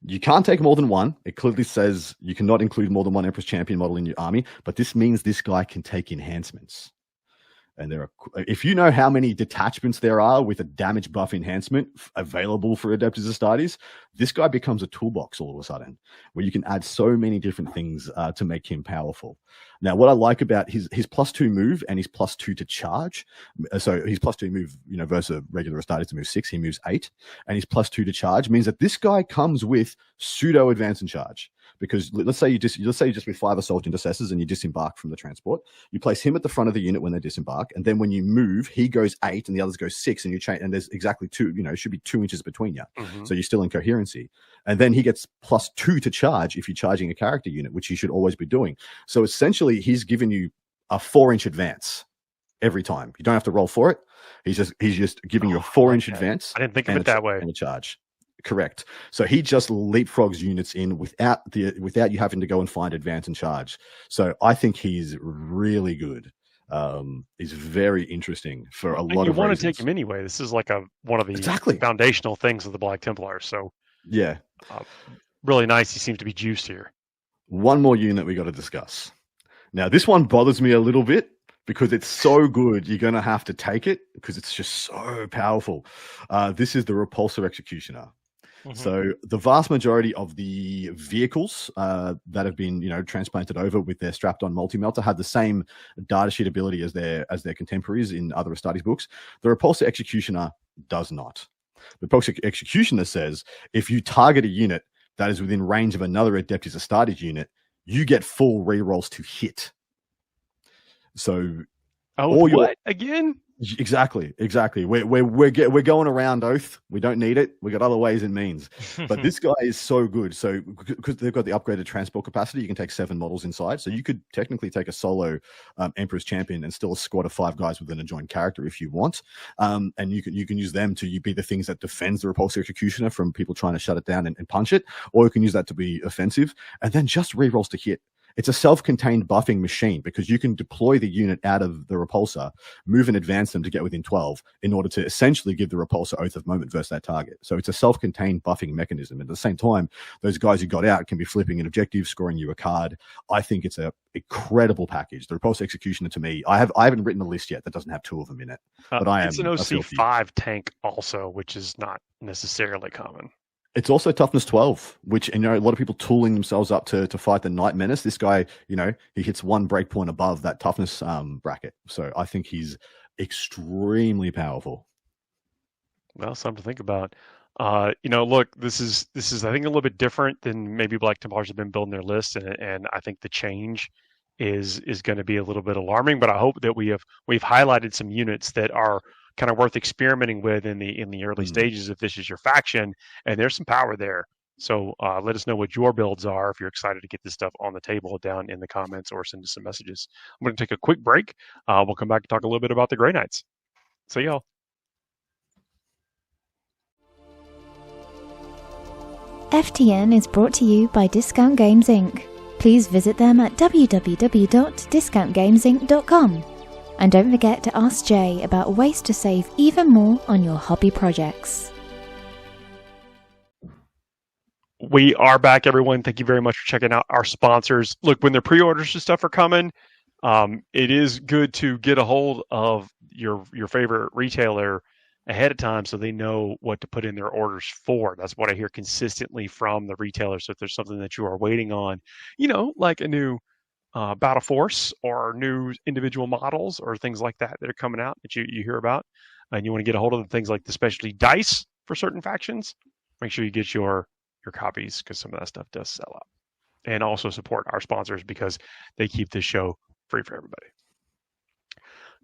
You can't take more than 1. It clearly says you cannot include more than 1 Emperor's Champion model in your army, but this means this guy can take enhancements. And if you know how many detachments there are with a damage buff enhancement available for Adeptus Astartes, this guy becomes a toolbox all of a sudden, where you can add so many different things to make him powerful. Now, what I like about his +2 move and his +2 to charge, so his +2 move, versus a regular Astartes to move 6, he moves 8, and his +2 to charge means that this guy comes with pseudo advance and charge. Because let's say you're just with 5 Assault Intercessors and you disembark from the transport. You place him at the front of the unit when they disembark, and then when you move, he goes 8 and the others go 6, and you change, and there's exactly 2. It should be 2 inches between you, so you're still in coherency. And then he gets +2 to charge if you're charging a character unit, which he should always be doing. So essentially, he's given you a 4-inch advance every time. You don't have to roll for it. He's just giving you a 4-inch advance. I didn't think of it that way. And a charge. Correct. So he just leapfrogs units in without you having to go and find advance and charge. So I think he's really good. He's very interesting for a lot of reasons. You want to take him anyway. This is like one of the foundational things of the Black Templars. So yeah, really nice. He seems to be juiced here. One more unit we got to discuss. Now this one bothers me a little bit, because it's so good, you're going to have to take it because it's just so powerful. This is the Repulsor Executioner. So the vast majority of the vehicles that have been, transplanted over with their strapped-on multi-melter have the same datasheet ability as their contemporaries in other Astartes books. The Repulsor Executioner does not. The Repulsor Executioner says if you target a unit that is within range of another Adeptus Astartes unit, you get full rerolls to hit. So, again? Exactly. We're going around Oath. We don't need it. We got other ways and means. But this guy is so good. So because they've got the upgraded transport capacity, you can take 7 models inside. So you could technically take a solo Emperor's Champion and still a squad of 5 guys with an adjoined character if you want. And you can use them to be the things that defends the Repulsor Executioner from people trying to shut it down and punch it, or you can use that to be offensive, and then just rerolls to hit. It's a self-contained buffing machine because you can deploy the unit out of the repulsor, move and advance them to get within 12 in order to essentially give the repulsor Oath of Moment versus that target. So it's a self-contained buffing mechanism. At the same time, those guys who got out can be flipping an objective, scoring you a card. I think it's an incredible package. The Repulsor Executioner, to me, I haven't written a list yet that doesn't have 2 of them in it. But it's an OC5 tank also, which is not necessarily common. It's also toughness 12, which, a lot of people tooling themselves up to fight the Night Menace. This guy, he hits 1 breakpoint above that toughness bracket. So I think he's extremely powerful. Well, something to think about. Look, this is I think a little bit different than maybe Black Templars have been building their list, and I think the change is going to be a little bit alarming. But I hope that we've highlighted some units that are kind of worth experimenting with in the early stages if this is your faction, and there's some power there. So let us know what your builds are if you're excited to get this stuff on the table down in the comments, or send us some messages. I'm going to take a quick break. We'll come back and talk a little bit about the Grey Knights. See y'all. FTN is brought to you by Discount Games Inc. Please visit them at www.discountgamesinc.com. And don't forget to ask Jay about ways to save even more on your hobby projects. We are back, everyone. Thank you very much for checking out our sponsors. Look, when the pre-orders and stuff are coming, it is good to get a hold of your favorite retailer ahead of time so they know what to put in their orders for. That's what I hear consistently from the retailers. So if there's something that you are waiting on, like a new Battle Force or new individual models or things like that are coming out that you hear about, and you want to get a hold of things like the specialty dice for certain factions, make sure you get your copies, because some of that stuff does sell out. And also support our sponsors because they keep this show free for everybody.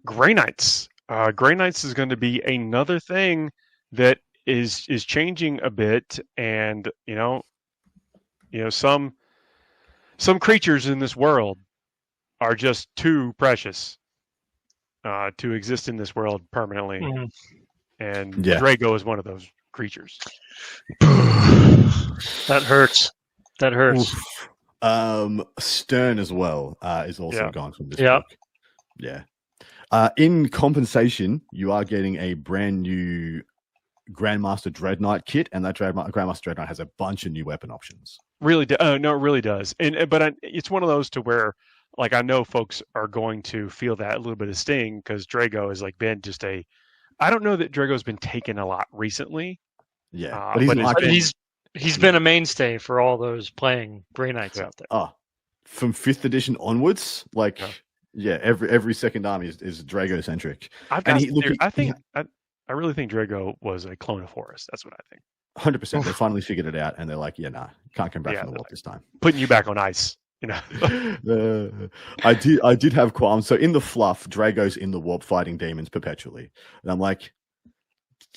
Grey Knights. Grey Knights is going to be another thing that is changing a bit, and some creatures in this world are just too precious to exist in this world permanently, and Drago is one of those creatures. That hurts. That hurts. Stern as well is also gone from this book. Yeah. In compensation, you are getting a brand new Grandmaster Dreadnought kit, and that Grandmaster Dreadnought has a bunch of new weapon options. Really? No, it really does. But it's one of those to where, like, I know folks are going to feel that a little bit of sting because Drago has been just a. I don't know that Drago's been taken a lot recently. Yeah, but he's been a mainstay for all those playing Grey Knights out there. Oh, from 5th edition onwards, every second army is Drago centric. I really think Drago was a clone of Horus. That's what I think. 100%. They finally figured it out, and they're like, can't come back from the warp this time. Putting you back on ice. I did have qualms. So in the fluff, Drago's in the warp fighting demons perpetually, and I'm like,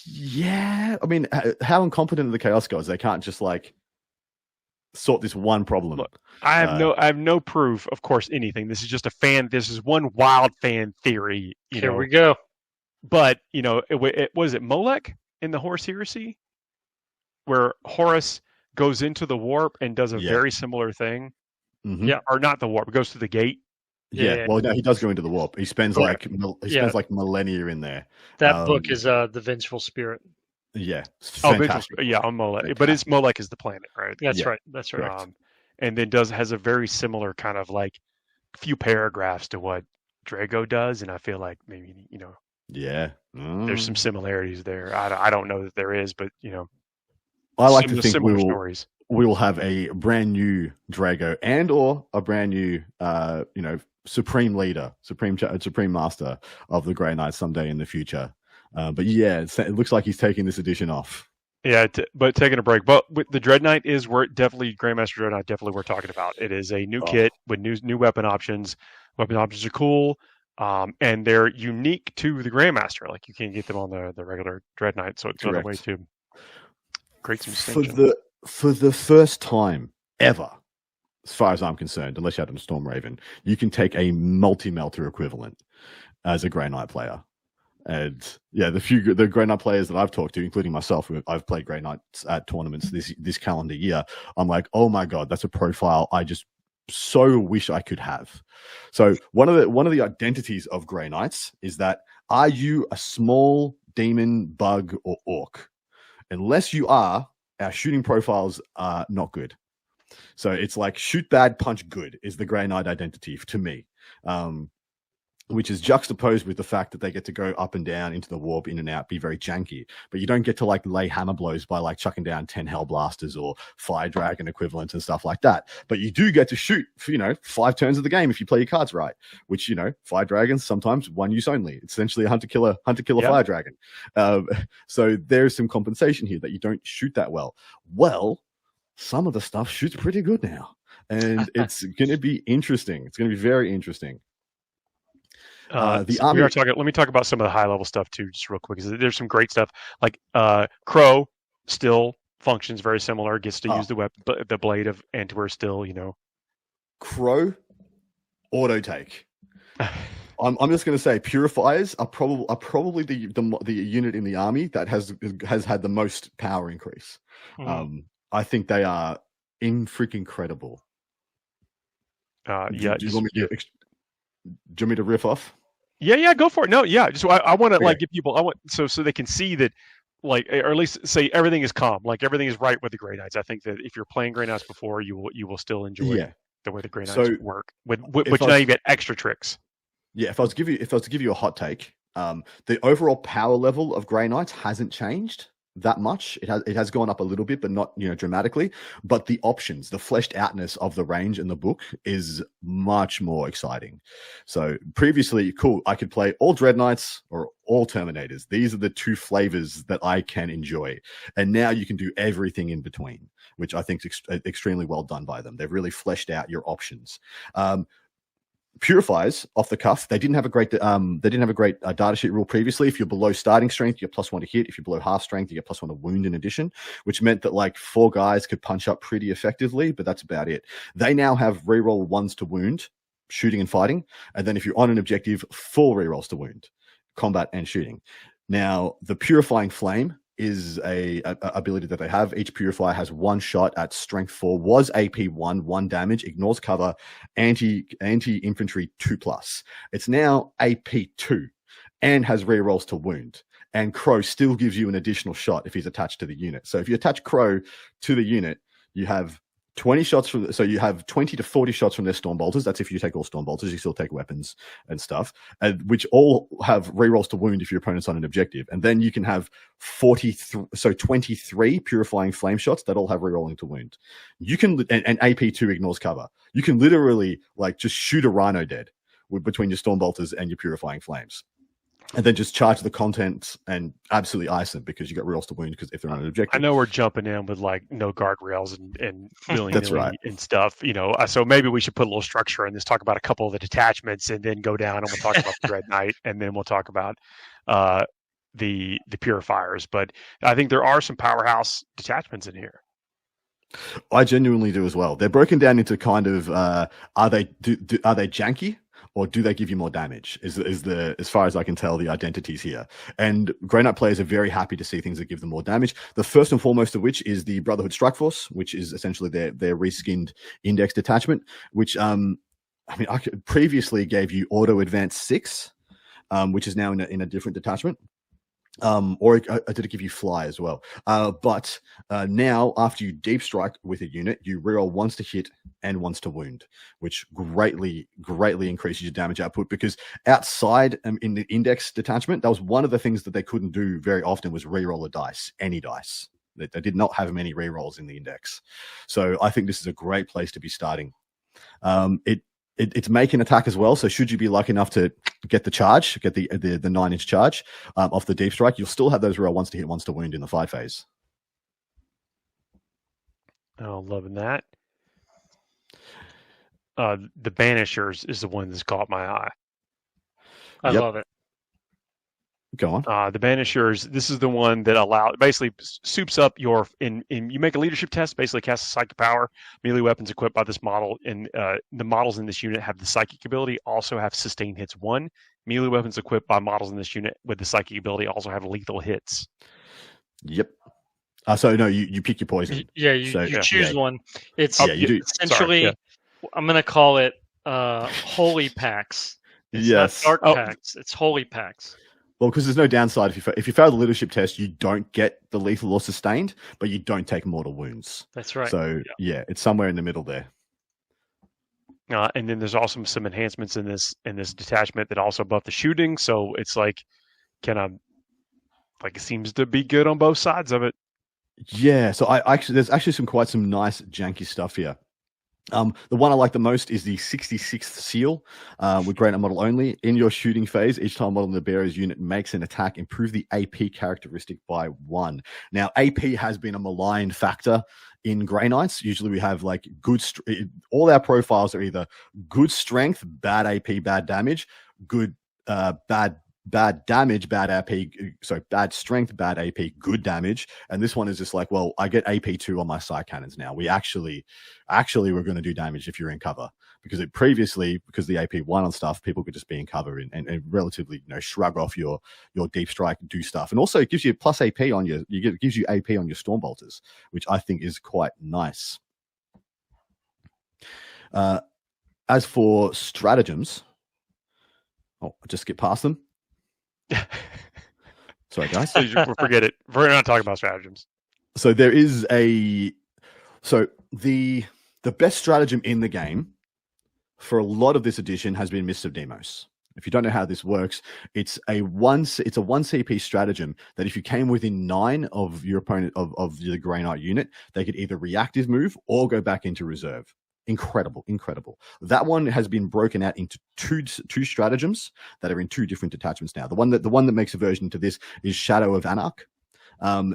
I mean, how incompetent are the Chaos Gods? They can't just sort this one problem. Look, I have no proof, of course, anything. This is just this is one wild fan theory. Here we go. But was it Molech in the Horus Heresy, where Horus goes into the warp and does a very similar thing? Mm-hmm. Yeah, or not the warp, it goes to the gate. Yeah. Well, no, he does go into the warp. He spends millennia in there. That book is the Vengeful Spirit. Yeah. On Molech. But it's Molech is the planet, right? That's right. That's right. And then has a very similar kind of few paragraphs to what Drago does, and I feel like maybe there's some similarities there. I don't know that there is, but I like to think stories. We will have a brand new Drago or a brand new supreme leader, supreme master of the Grey Knights someday in the future. But it looks like he's taking this edition off. Yeah, but taking a break. But the Dreadnought definitely Grandmaster Dreadnought. Definitely, we're talking about. It is a new kit with new weapon options. Weapon options are cool, and they're unique to the Grandmaster. Like you can't get them on the regular Dreadnought, so it's another way to create some distinction. For the first time ever, as far as I'm concerned, unless you had a Storm Raven, you can take a multi-melter equivalent as a Grey Knight player. And the Grey Knight players that I've talked to, including myself, I've played Grey Knights at tournaments this calendar year. I'm like, oh my god, that's a profile I just so wish I could have. So one of the identities of Grey Knights is that, are you a small demon, bug, or orc? Unless you are, our shooting profiles are not good. So it's like shoot bad, punch good is the Grey Knight identity to me. Which is juxtaposed with the fact that they get to go up and down into the warp, in and out, be very janky. But you don't get to lay hammer blows by chucking down 10 Hell Blasters or Fire Dragon equivalents and stuff like that. But you do get to shoot for, 5 turns of the game if you play your cards right, which, Fire Dragons, sometimes one use only. It's essentially a hunter-killer Fire Dragon. So there's some compensation here that you don't shoot that well. Well, some of the stuff shoots pretty good now. and it's going to be interesting. It's going to be very interesting. The so army. let me talk about some of the high level stuff too, just real quick. There's some great stuff. Like Crow still functions very similar. Gets to use the blade of Antwer still. Crow auto take. I'm just going to say purifiers are probably the unit in the army that has had the most power increase. I think they are incredible. Yeah. Do you want me to riff off? Yeah, go for it. No, yeah. Just I want to give people so they can see that, or at least say everything is calm, everything is right with the Grey Knights. I think that if you're playing Grey Knights before, you will still enjoy the way the Grey Knights work. But now you get extra tricks. Yeah, if I was to give you a hot take, the overall power level of Grey Knights hasn't changed that much. It has gone up a little bit, but not dramatically. But the options, the fleshed outness of the range in the book is much more exciting. So previously, I could play all Dread Knights or all Terminators. These are the two flavors that I can enjoy, and now you can do everything in between, which I think is extremely well done by them. They've really fleshed out your options. Purifiers off the cuff, they didn't have a great data sheet rule previously. If you're below starting strength, you get +1 to hit. If you're below half strength, you get +1 to wound in addition, which meant that 4 guys could punch up pretty effectively, but that's about it. They now have reroll 1s to wound, shooting and fighting, and then if you're on an objective, 4 rerolls to wound, combat and shooting. Now, the Purifying Flame is a ability that they have. Each purifier has 1 shot at strength 4, was AP 1 damage, ignores cover, anti-infantry 2+. It's now AP 2 and has rerolls to wound. And Crow still gives you an additional shot if he's attached to the unit. So if you attach Crow to the unit, you have 20 shots so you have 20 to 40 shots from their Stormbolters. That's if you take all Stormbolters. You still take weapons and stuff, which all have rerolls to wound if your opponent's on an objective. And then you can have 23 Purifying Flame shots that all have rerolling to wound. You can, and AP2 ignores cover. You can literally just shoot a Rhino dead between your Stormbolters and your Purifying Flames. And then just charge the contents and absolutely ice them because you got rerolls to wound because if they're on an objective. I know we're jumping in with no guardrails and That's right. and stuff, so maybe we should put a little structure in this, talk about a couple of the detachments and then go down and we'll talk about the Dread Knight and then we'll talk about the purifiers. But I think there are some powerhouse detachments in here. I genuinely do as well. They're broken down into kind of are they janky? Or do they give you more damage? Is as far as I can tell, the identities here. And Grey Knight players are very happy to see things that give them more damage. The first and foremost of which is the Brotherhood Strike Force, which is essentially their reskinned index detachment, which I previously gave you auto advance 6, which is now in a different detachment. Or did it give you fly as well? But now, after you deep strike with a unit, you reroll 1s to hit and 1s to wound, which greatly increases your damage output. Because outside in the index detachment, that was one of the things that they couldn't do very often was reroll a dice, any dice. They did not have many rerolls in the index. So I think this is a great place to be starting. It's make an attack as well. So should you be lucky enough to get the charge, get the 9-inch charge off the deep strike, you'll still have those reroll 1s to hit, 1s to wound in the fight phase. Oh, loving that. The Banishers is the one that's caught my eye. I love it. Go on. The Banishers, this is the one that basically soups up you make a leadership test, basically casts a psychic power, melee weapons equipped by this model, and the models in this unit have the psychic ability, also have sustained hits 1. Melee weapons equipped by models in this unit with the psychic ability also have lethal hits. Yep. So no, you pick your poison. Yeah, you choose one. It's you do. essentially, I'm going to call it holy packs. It's not dark packs. It's holy packs. Well, because there's no downside. If you fail the leadership test, you don't get the lethal or sustained, but you don't take mortal wounds. That's right. So it's somewhere in the middle there. And then there's also some enhancements in this detachment that also buff the shooting. So it's it seems to be good on both sides of it. Yeah. So there's actually some nice janky stuff here. The one I like the most is the 66th seal with Grey Knight model only. In your shooting phase, each time model in the bearer's unit makes an attack, improve the AP characteristic by 1. Now, AP has been a maligned factor in Grey Knights, usually we have like all our profiles are either good strength, bad AP, bad damage, good bad damage, bad AP, so bad strength, bad AP, good damage. And this one is just like, well, I get AP2 on my side cannons now. We actually we're going to do damage if you're in cover, because because the AP1 on stuff, people could just be in cover and relatively, shrug off your deep strike and do stuff. And also it gives you plus AP on it gives you AP on your Stormbolters, which I think is quite nice. As for stratagems, I'll just skip past them. Sorry, guys. Forget it. We're not talking about stratagems. So there is the best stratagem in the game for a lot of this edition has been Mists of Demos. If you don't know how this works, it's a 1 CP stratagem that if you came within 9 of your opponent of the Grey Knight unit, they could either reactive move or go back into reserve. Incredible. That one has been broken out into two stratagems that are in 2 different detachments now. The one that makes a version to this is Shadow of Anarch.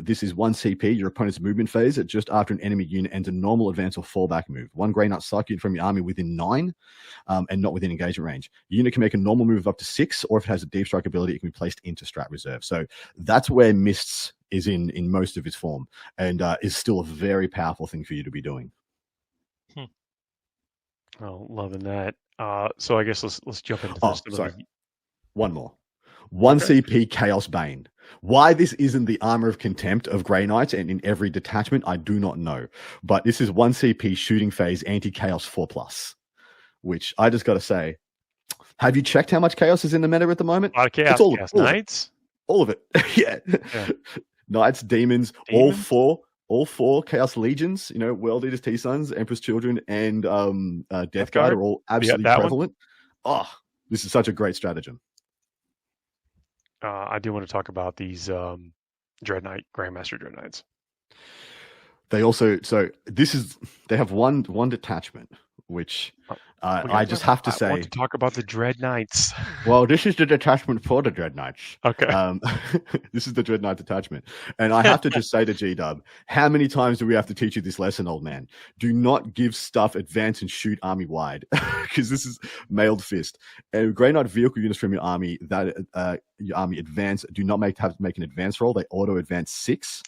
This is 1 CP, your opponent's movement phase at just after an enemy unit ends a normal advance or fallback move. 1 Grey Knight psychic from your army within 9 and not within engagement range. Your unit can make a normal move of up to 6, or if it has a deep strike ability, it can be placed into strat reserve. So that's where Mists is in most of its form, and is still a very powerful thing for you to be doing. Oh, loving that. So I guess let's jump into this. Sorry. One more. 1 CP Chaos Bane. Why this isn't the Armor of Contempt of Grey Knights and in every detachment, I do not know. But this is 1 CP Shooting Phase Anti-Chaos 4+, which I just got to say, have you checked how much Chaos is in the meta at the moment? A lot of Chaos. It's all Knights? All of it. yeah. Knights, demons, all four Chaos Legions, World Eaters, T-Suns, Emperor's Children, and Death Guard are all absolutely prevalent. Oh, this is such a great stratagem. I do want to talk about these Grandmaster Dreadknights. They have one detachment, which I just have to say. I want to talk about the Dread Knights. Well, this is the detachment for the Dread Knights. Okay. This is the Dread Knight detachment. And I have to just say to G-Dub, how many times do we have to teach you this lesson, old man? Do not give stuff advance and shoot army wide, because this is mailed fist. And Grey Knight vehicle units from your army advance do not have to make an advance roll. They auto advance 6.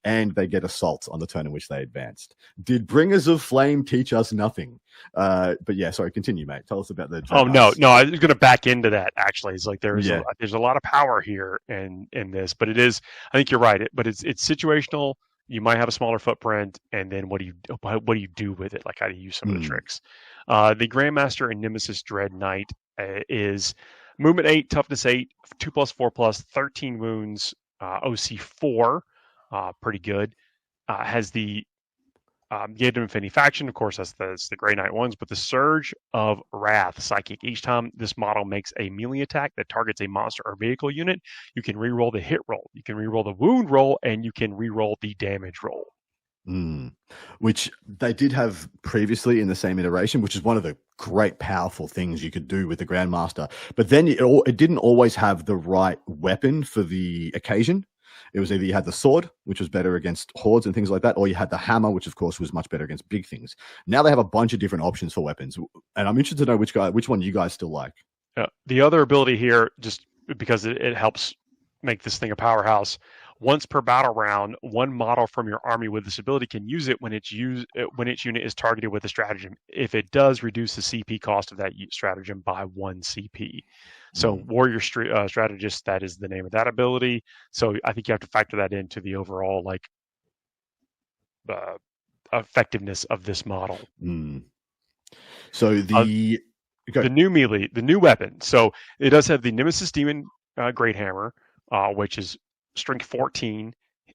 And they get assaults on the turn in which they advanced. Did Bringers of Flame teach us nothing? But yeah, sorry, continue, mate. Tell us about the. Oh no, I was going to back into that. Actually, it's like there's a lot of power here in this, but it is. I think you're right. But it's situational. You might have a smaller footprint, and then what do you do with it? Like, how do you use some of the tricks? The Grandmaster and Nemesis Dread Knight is movement 8, toughness 8, 2+4+, 13 wounds, OC 4. Pretty good. Has the Gate of Infinity faction, of course, that's the Grey Knight ones, but the Surge of Wrath psychic. Each time this model makes a melee attack that targets a monster or vehicle unit, you can reroll the hit roll, you can reroll the wound roll, and you can reroll the damage roll. Which they did have previously in the same iteration, which is one of the great powerful things you could do with the Grandmaster. But then it didn't always have the right weapon for the occasion. It was either you had the sword, which was better against hordes and things like that, or you had the hammer, which of course was much better against big things. Now they have a bunch of different options for weapons, and I'm interested to know which one you guys still like. The other ability here, just because it helps make this thing a powerhouse, once per battle round, one model from your army with this ability can use it when its unit is targeted with a stratagem. If it does, reduce the CP cost of that stratagem by 1 CP. So Warrior Strategist, that is the name of that ability. So I think you have to factor that into the overall effectiveness of this model. So the new melee, the new weapon. So it does have the Nemesis Demon Great Hammer, which is strength 14,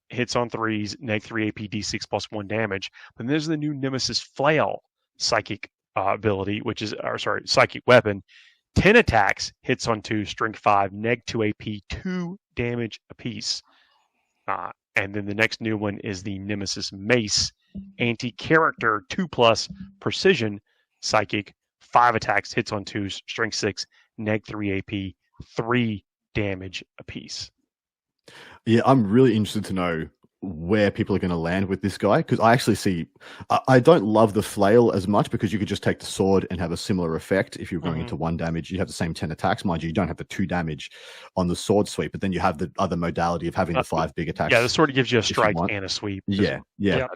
hits on 3s, -3 AP, D6 +1 damage. But then there's the new Nemesis Flail psychic ability, which is psychic weapon. 10 attacks, hits on 2, strength 5, -2 AP, 2 damage apiece. And then the next new one is the Nemesis Mace, anti-character 2+ precision psychic, 5 attacks, hits on 2, strength 6, -3 AP, 3 damage apiece. Yeah, I'm really interested to know where people are going to land with this guy, because I actually see I don't love the flail as much, because you could just take the sword and have a similar effect. If you're going into 1 damage, you have the same 10 attacks. Mind you, you don't have the 2 damage on the sword sweep, but then you have the other modality of having the 5 big attacks. Yeah, the sword gives you a strike and a sweep. Yeah. Yeah.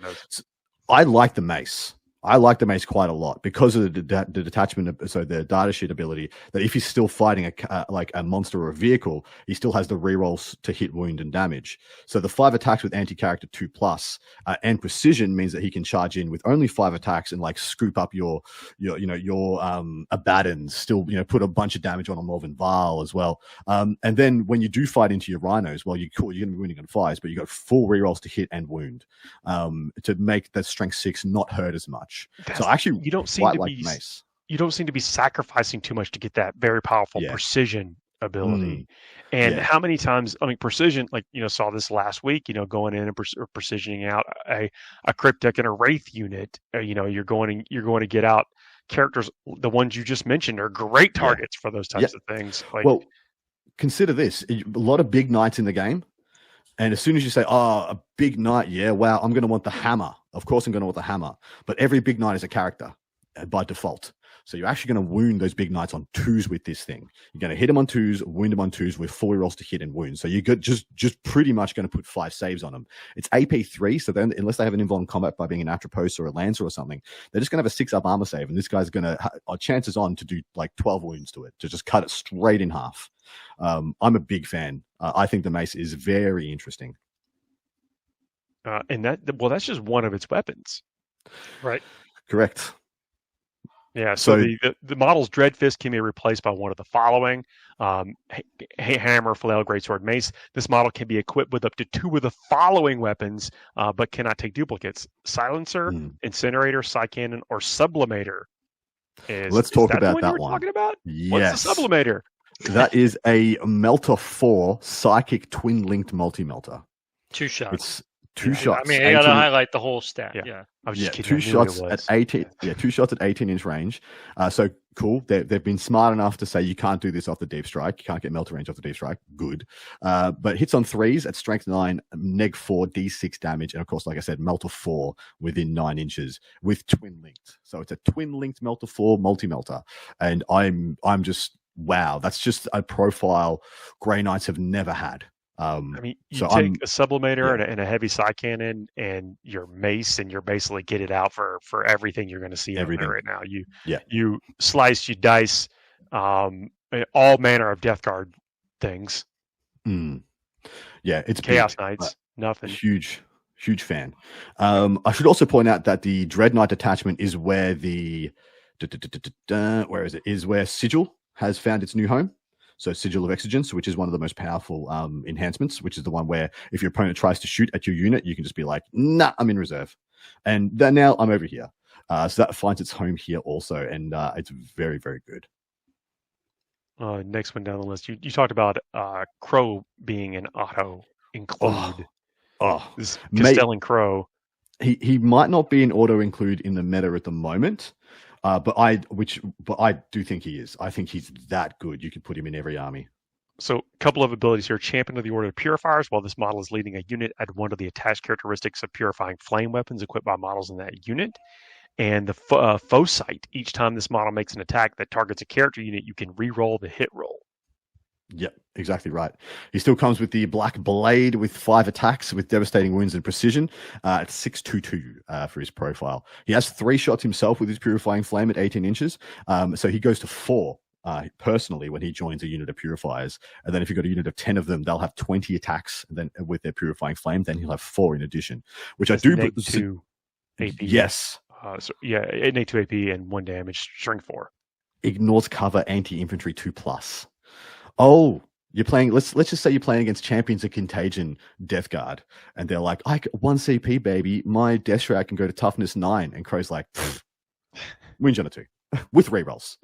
I like the mace. I like the mace quite a lot because of the detachment, so the data sheet ability, that if he's still fighting like a monster or a vehicle, he still has the rerolls to hit, wound, and damage. So the 5 attacks with anti-character 2+, and precision means that he can charge in with only 5 attacks and like scoop up your Abaddons, still put a bunch of damage on a Morven Val as well. And then when you do fight into your rhinos, well, you're going to be wounding on 5s, but you got full rerolls to hit and wound, to make that strength 6 not hurt as much. So actually, you don't seem to be sacrificing too much to get that very powerful precision ability. And how many times? I mean, precision, like saw this last week. Going in and precisioning out a cryptic and a wraith unit. You're going to get out characters. The ones you just mentioned are great targets for those types of things. Well, consider this: a lot of big knights in the game. And as soon as you say, a big knight, wow, I'm going to want the hammer. Of course I'm going to want the hammer. But every big knight is a character by default. So you're actually going to wound those big knights on 2s with this thing. You're going to hit them on 2s, wound them on 2s with 4 rolls to hit and wound. So you're just pretty much going to put 5 saves on them. It's AP 3, so then unless they have an involved in combat by being an Atropos or a Lancer or something, they're just going to have a 6-up armor save. And this guy's going to, chances on to do like 12 wounds to it, to just cut it straight in half. I'm a big fan. I think the mace is very interesting. And that's just one of its weapons. Right. Correct. Yeah, so the model's Dreadfist can be replaced by one of the following: hammer, flail, greatsword, mace. This model can be equipped with up to 2 of the following weapons, but cannot take duplicates: silencer, incinerator, psy-cannon, or sublimator. Let's talk about that one. Talking about? Yes. What's the sublimator? That is a Melter 4 psychic twin-linked multi-melter. 2 shots. It's 2 shots. I mean, I gotta highlight the whole stat. Yeah. I was just kidding. 2 shots at 18. Yeah, 2 shots at 18-inch range. So cool. They've been smart enough to say you can't do this off the deep strike. You can't get melter range off the deep strike. Good. But hits on 3s at strength 9, neg 4, d6 damage, and of course, like I said, melter 4 within 9 inches with twin linked. So it's a twin linked melter 4 multi melter, and I'm just wow. That's just a profile Grey Knights have never had. I mean, you take a sublimator and a heavy psy-cannon and your mace, and you're basically get it out for everything you're going to see everywhere right now. You slice, you dice, all manner of Death Guard things. Yeah, it's Chaos big. Knights, nothing. Huge fan. I should also point out that the Dread Knight attachment is where where Sigil has found its new home. So Sigil of Exigence, which is one of the most powerful enhancements, which is the one where if your opponent tries to shoot at your unit, you can just be like, nah, I'm in reserve. And then now I'm over here. So that finds its home here also. And it's very, very good. Next one down the list. You talked about Crow being an auto include. This Castellan Crow. He might not be an auto include in the meta at the moment. But I do think he is. I think he's that good. You could put him in every army. So a couple of abilities here. Champion of the Order of Purifiers. While this model is leading a unit, add one of the attached characteristics of purifying flame weapons equipped by models in that unit. And the foe sight. Each time this model makes an attack that targets a character unit, you can re-roll the hit roll. Yep, exactly right. He still comes with the Black Blade with 5 attacks with devastating wounds and precision at 622 for his profile. He has 3 shots himself with his Purifying Flame at 18 inches. So he goes to 4 personally when he joins a unit of Purifiers. And then if you've got a unit of 10 of them, they'll have 20 attacks then with their Purifying Flame. Then he'll have 4 in addition, which that's I do. -2 AP. Yes. Innate 2 AP and 1 damage, strength 4. Ignores cover, anti-infantry 2+. Oh, you're playing. Let's just say you're playing against champions of Contagion Death Guard, and they're like, "I 1 CP, baby. My Death Shroud can go to toughness 9." And Crow's like, "Wound on a 2 with rerolls,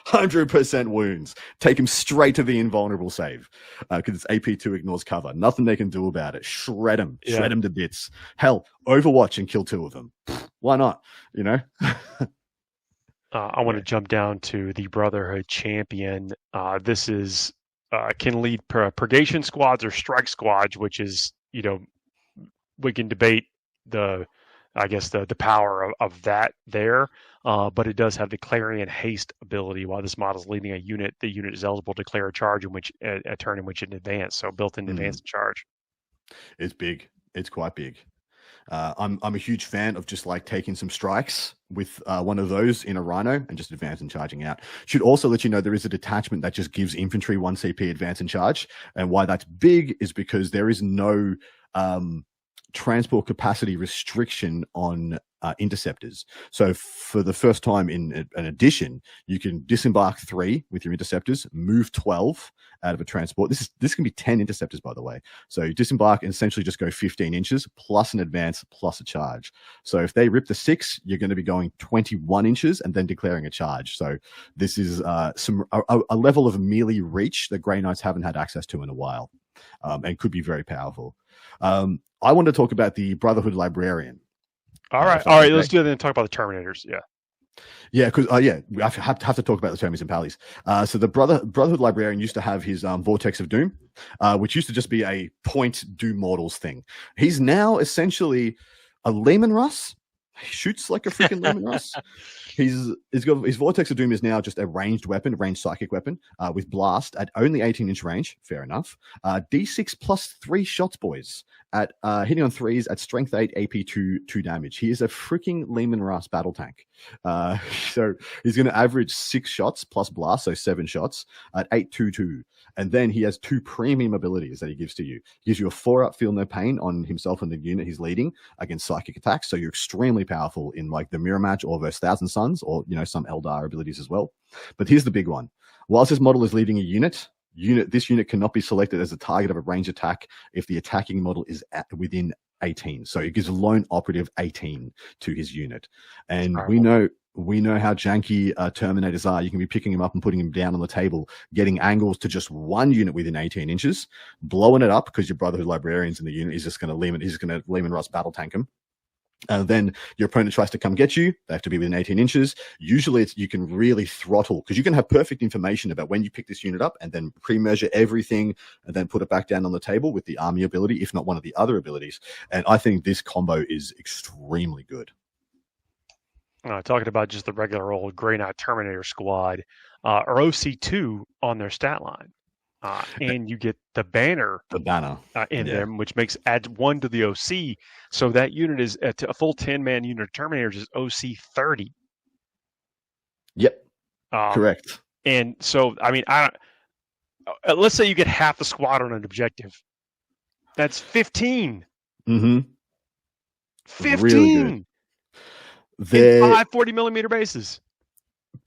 100% wounds. Take him straight to the invulnerable save because it's AP2 ignores cover. Nothing they can do about it. Shred him to bits. Hell, Overwatch and kill 2 of them. Why not? You know." I want to jump down to the Brotherhood Champion. This is can lead purgation squads or strike squads, which is we can debate the power of that there, but it does have the Clarion Haste ability. While this model is leading a unit, the unit is eligible to declare a charge in which a turn in which it advance. So built-in advance charge. It's big. It's quite big. I'm a huge fan of just like taking some strikes with one of those in a Rhino and just advance and charging out. Should also let you know there is a detachment that just gives infantry 1 CP advance and charge. And why that's big is because there is no transport capacity restriction on interceptors. So for the first time in an edition, you can disembark 3 with your interceptors, move 12 out of a transport. This can be 10 interceptors, by the way. So you disembark and essentially just go 15 inches plus an advance plus a charge. So if they rip the 6, you're going to be going 21 inches and then declaring a charge. So this is a level of melee reach that Grey Knights haven't had access to in a while, and could be very powerful. I want to talk about the Brotherhood Librarian. All right. Let's do that and talk about the Terminators. Yeah, because we have to talk about the Termies and Pallies. So the Brotherhood Librarian used to have his Vortex of Doom, which used to just be a point do mortals thing. He's now essentially a Lehman Russ. He shoots like a freaking Lehman Russ. He's got his Vortex of Doom is now just a ranged weapon, a ranged psychic weapon with blast at only 18-inch range. Fair enough. D6 plus 3 shots, boys. At hitting on 3s at strength 8, AP 2 damage. He is a freaking Lehman Russ battle tank. So he's going to average 6 shots plus blast, so 7 shots at 8/2/2. And then he has 2 premium abilities that he gives to you. He gives you a 4-up feel no pain on himself and the unit he's leading against psychic attacks. So you're extremely powerful in like the mirror match or versus Thousand Suns, or some Eldar abilities as well. But here's the big one. Whilst this model is leading a unit, this unit cannot be selected as a target of a range attack if the attacking model is within 18. So it gives a lone operative 18 to his unit. And we know how janky Terminators are. You can be picking him up and putting him down on the table, getting angles to just one unit within 18 inches, blowing it up because your Brotherhood Librarian's in the unit. He's just going to Lehman Russ battle tank him. Then your opponent tries to come get you. They have to be within 18 inches. Usually you can really throttle because you can have perfect information about when you pick this unit up and then pre-measure everything and then put it back down on the table with the army ability, if not one of the other abilities. And I think this combo is extremely good. Talking about just the regular old Grey Knight Terminator squad, or OC2 on their stat line. And you get the banner in them, which adds 1 to the OC. So that unit is a full 10-man unit of Terminators is OC 30. Yep, correct. And so, I mean, let's say you get half the squad on an objective. That's 15. Mm-hmm. 15. Really good. 5 40mm bases.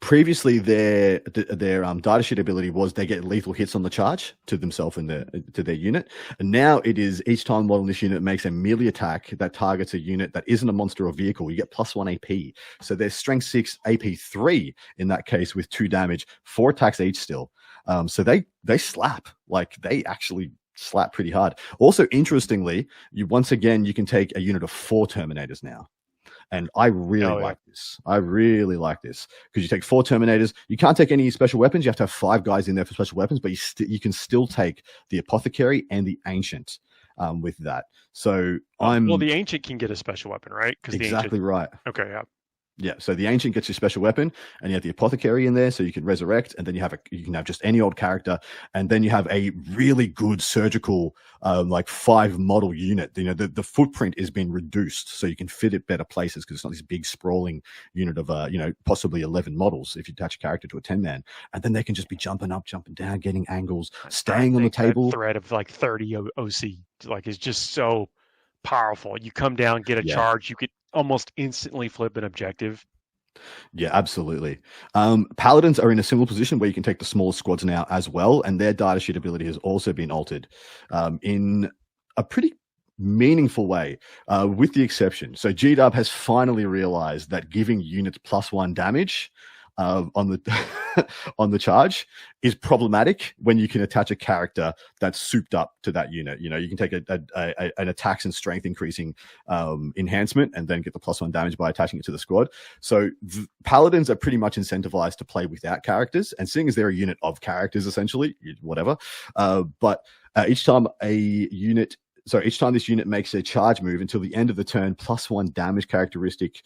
Previously, their data sheet ability was they get lethal hits on the charge to themselves and to their unit. And now it is each time model in this unit makes a melee attack that targets a unit that isn't a monster or vehicle, you get +1 AP. So there's strength 6, AP 3 in that case with 2 damage, 4 attacks each still. So they slap. Like they actually slap pretty hard. Also, interestingly, you can take a unit of 4 Terminators now. And I really like this. I really like this because you take 4 Terminators. You can't take any special weapons. You have to have 5 guys in there for special weapons, but you can still take the Apothecary and the Ancient with that. So the Ancient can get a special weapon, right? Exactly right. Okay, yeah. Yeah, so the Ancient gets your special weapon, and you have the Apothecary in there, so you can resurrect, and then you can have just any old character, and then you have a really good surgical, 5 model unit. The footprint is being reduced, so you can fit it better places because it's not this big sprawling unit of possibly 11 models if you attach a character to a 10-man, and then they can just be jumping up, jumping down, getting angles, staying on the table. That threat of 30 OC is just so powerful. You come down, get a charge, you could almost instantly flip an objective. Yeah, absolutely. Paladins are in a similar position where you can take the smaller squads now as well, and their data sheet ability has also been altered in a pretty meaningful way, with the exception. So GW has finally realized that giving units +1 damage on the charge is problematic when you can attach a character that's souped up to that unit. You can take an attacks and strength increasing enhancement and then get the +1 damage by attaching it to the squad. So Paladins are pretty much incentivized to play without characters, and seeing as they're a unit of characters, essentially, whatever. But each time a unit So each time this unit makes a charge move until the end of the turn, +1 damage characteristic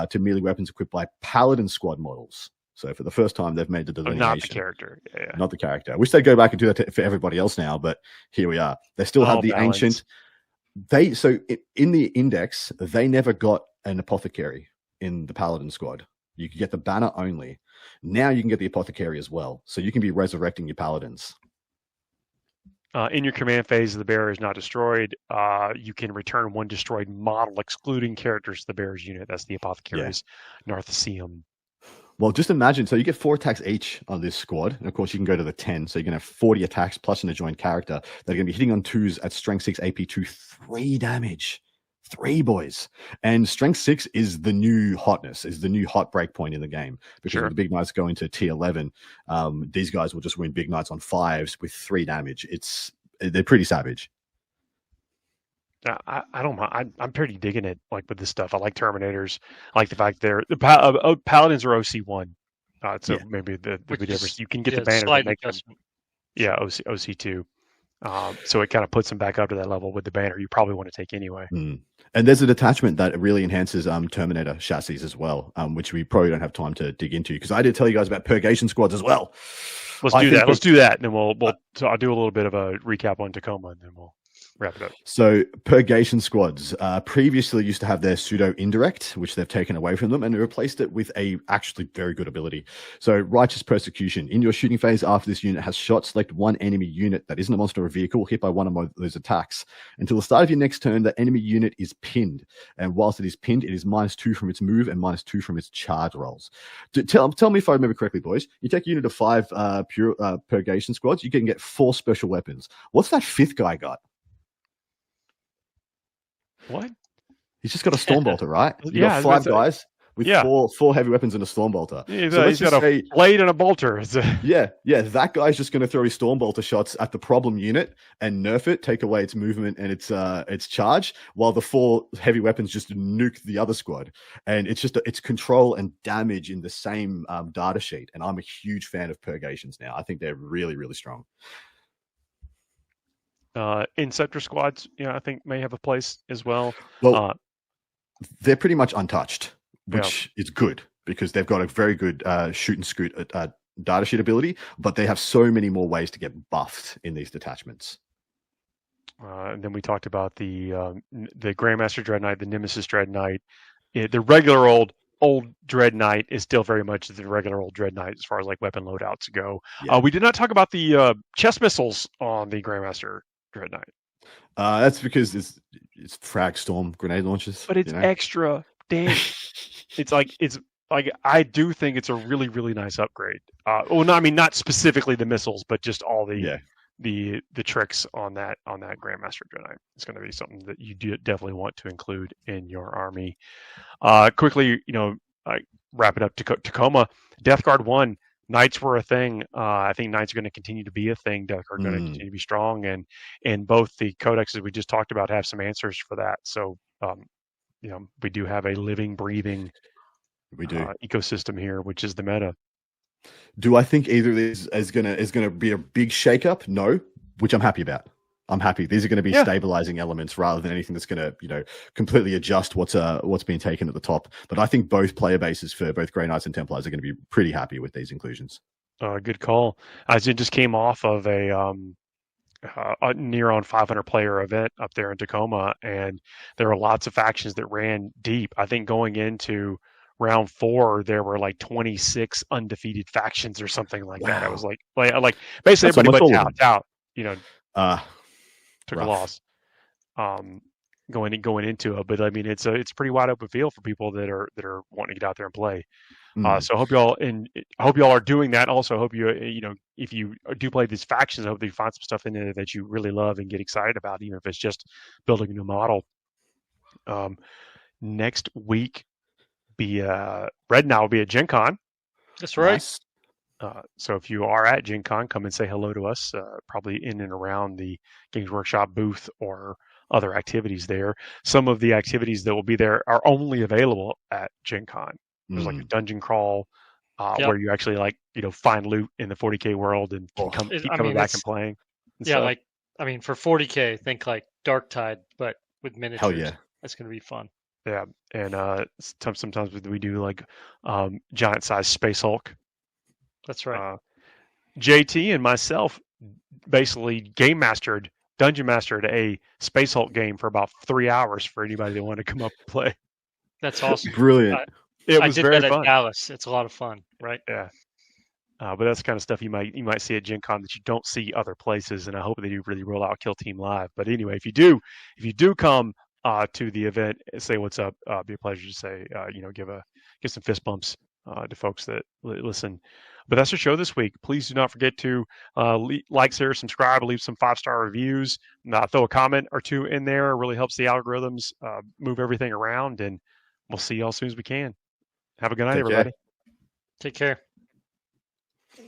to melee weapons equipped by Paladin squad models. So for the first time, they've made the delineation. Not the character. Yeah. Not the character. I wish they'd go back and do that for everybody else now, but here we are. They still have the ancient. In the index, they never got an apothecary in the Paladin squad. You could get the banner only. Now you can get the apothecary as well. So you can be resurrecting your paladins. In your command phase, the bearer is not destroyed. You can return 1 destroyed model, excluding characters to the bearer's unit. That's the apothecary's Narthecium. Well, just imagine. So you get 4 attacks each on this squad. And of course, you can go to the 10. So you're going to have 40 attacks plus an adjoined character. They're going to be hitting on 2s at strength 6 AP2, 3 damage. 3 boys. And strength 6 is the new hotness, is the new hot break point in the game. Because when the big knights go into T11, these guys will just win big knights on 5s with 3 damage. They're pretty savage. I don't mind. I'm pretty digging it. Like with this stuff, I like Terminators. I like the fact the Paladins are OC1. So maybe the big difference. You can get the banner that make them. Yeah, OC2. So it kind of puts them back up to that level with the banner you probably want to take anyway. And there's a detachment that really enhances Terminator chassis as well, which we probably don't have time to dig into because I did tell you guys about purgation squads as well. Let's do that. Let's do that, and then so I'll do a little bit of a recap on Tacoma, and then we'll wrap it up. So purgation squads previously used to have their pseudo indirect, which they've taken away from them, and they replaced it with a actually very good ability. So righteous persecution. In your shooting phase, after this unit has shot, select 1 enemy unit that isn't a monster or vehicle hit by one of those attacks. Until the start of your next turn, the enemy unit is pinned, and whilst it is pinned, it is -2 from its move and -2 from its charge rolls. Tell me if I remember correctly, boys. You take a unit of 5 pure purgation squads, you can get 4 special weapons. What's that 5th guy got? What? He's just got a Stormbolter, right? You got 5 guys with 4 heavy weapons and a Stormbolter. He's got a blade and a bolter. That guy's just going to throw his Stormbolter shots at the problem unit and nerf it, take away its movement and its charge, while the 4 heavy weapons just nuke the other squad. And it's just it's control and damage in the same data sheet. And I'm a huge fan of purgations now. I think they're really, really strong. Inceptor squads, I think may have a place as well. Well, they're pretty much untouched, which is good because they've got a very good shoot and scoot data sheet ability, but they have so many more ways to get buffed in these detachments. And then we talked about the Grandmaster Dread Knight, the Nemesis Dread Knight. The regular old Dread Knight is still very much the regular old Dread Knight as far as like weapon loadouts go. We did not talk about the chest missiles on the Grandmaster Dread Knight. That's because it's frag storm grenade launchers, but it's extra damage. it's like I do think it's a really, really nice upgrade. Not specifically the missiles, but just all the tricks on that Grandmaster Dread Knight. It's going to be something that you do definitely want to include in your army. Quickly, wrap it up. Tacoma, Death Guard 1. Knights were a thing. I think Knights are going to continue to be a thing. Death Guard are going to continue to be strong, and both the codexes we just talked about have some answers for that. So, we do have a living, breathing, ecosystem here, which is the meta. Do I think either of these is gonna be a big shakeup? No, which I'm happy about. I'm happy. These are going to be stabilizing elements rather than anything that's going to, completely adjust what's being taken at the top. But I think both player bases for both Grey Knights and Templars are going to be pretty happy with these inclusions. Good call. As it just came off of a near on 500 player event up there in Tacoma, and there are lots of factions that ran deep. I think going into round 4, there were like 26 undefeated factions or something like that. I was like basically that's everybody but out. Took a loss going into it, but I mean it's a pretty wide open field for people that are wanting to get out there and play. So I hope y'all are doing that. Also, hope you if you do play these factions, I hope that you find some stuff in there that you really love and get excited about, even if it's just building a new model. Next week, Red Now will be at Gen Con. That's right. Nice. So if you are at Gen Con, come and say hello to us, probably in and around the Games Workshop booth or other activities there. Some of the activities that will be there are only available at Gen Con. There's like a dungeon crawl where you actually find loot in the 40k world and can keep coming back and playing. And for 40k, think like Dark Tide, but with miniatures. Hell yeah. That's going to be fun. Yeah, and sometimes we do like giant size Space Hulk. That's right. JT and myself basically dungeon mastered a Space Hulk game for about 3 hours for anybody that wanted to come up and play. That's awesome. Brilliant. It I was did very that fun. at Dallas. It's a lot of fun, right? Yeah. But that's the kind of stuff you might see at Gen Con that you don't see other places, and I hope they do really roll out Kill Team Live. But anyway, if you do come to the event, say what's up. Be a pleasure to say, give some fist bumps to folks that listen. But that's the show this week. Please do not forget to like, share, subscribe, leave some 5-star reviews. Throw a comment or two in there. It really helps the algorithms move everything around, and we'll see y'all as soon as we can. Have a good night, everybody. Take care.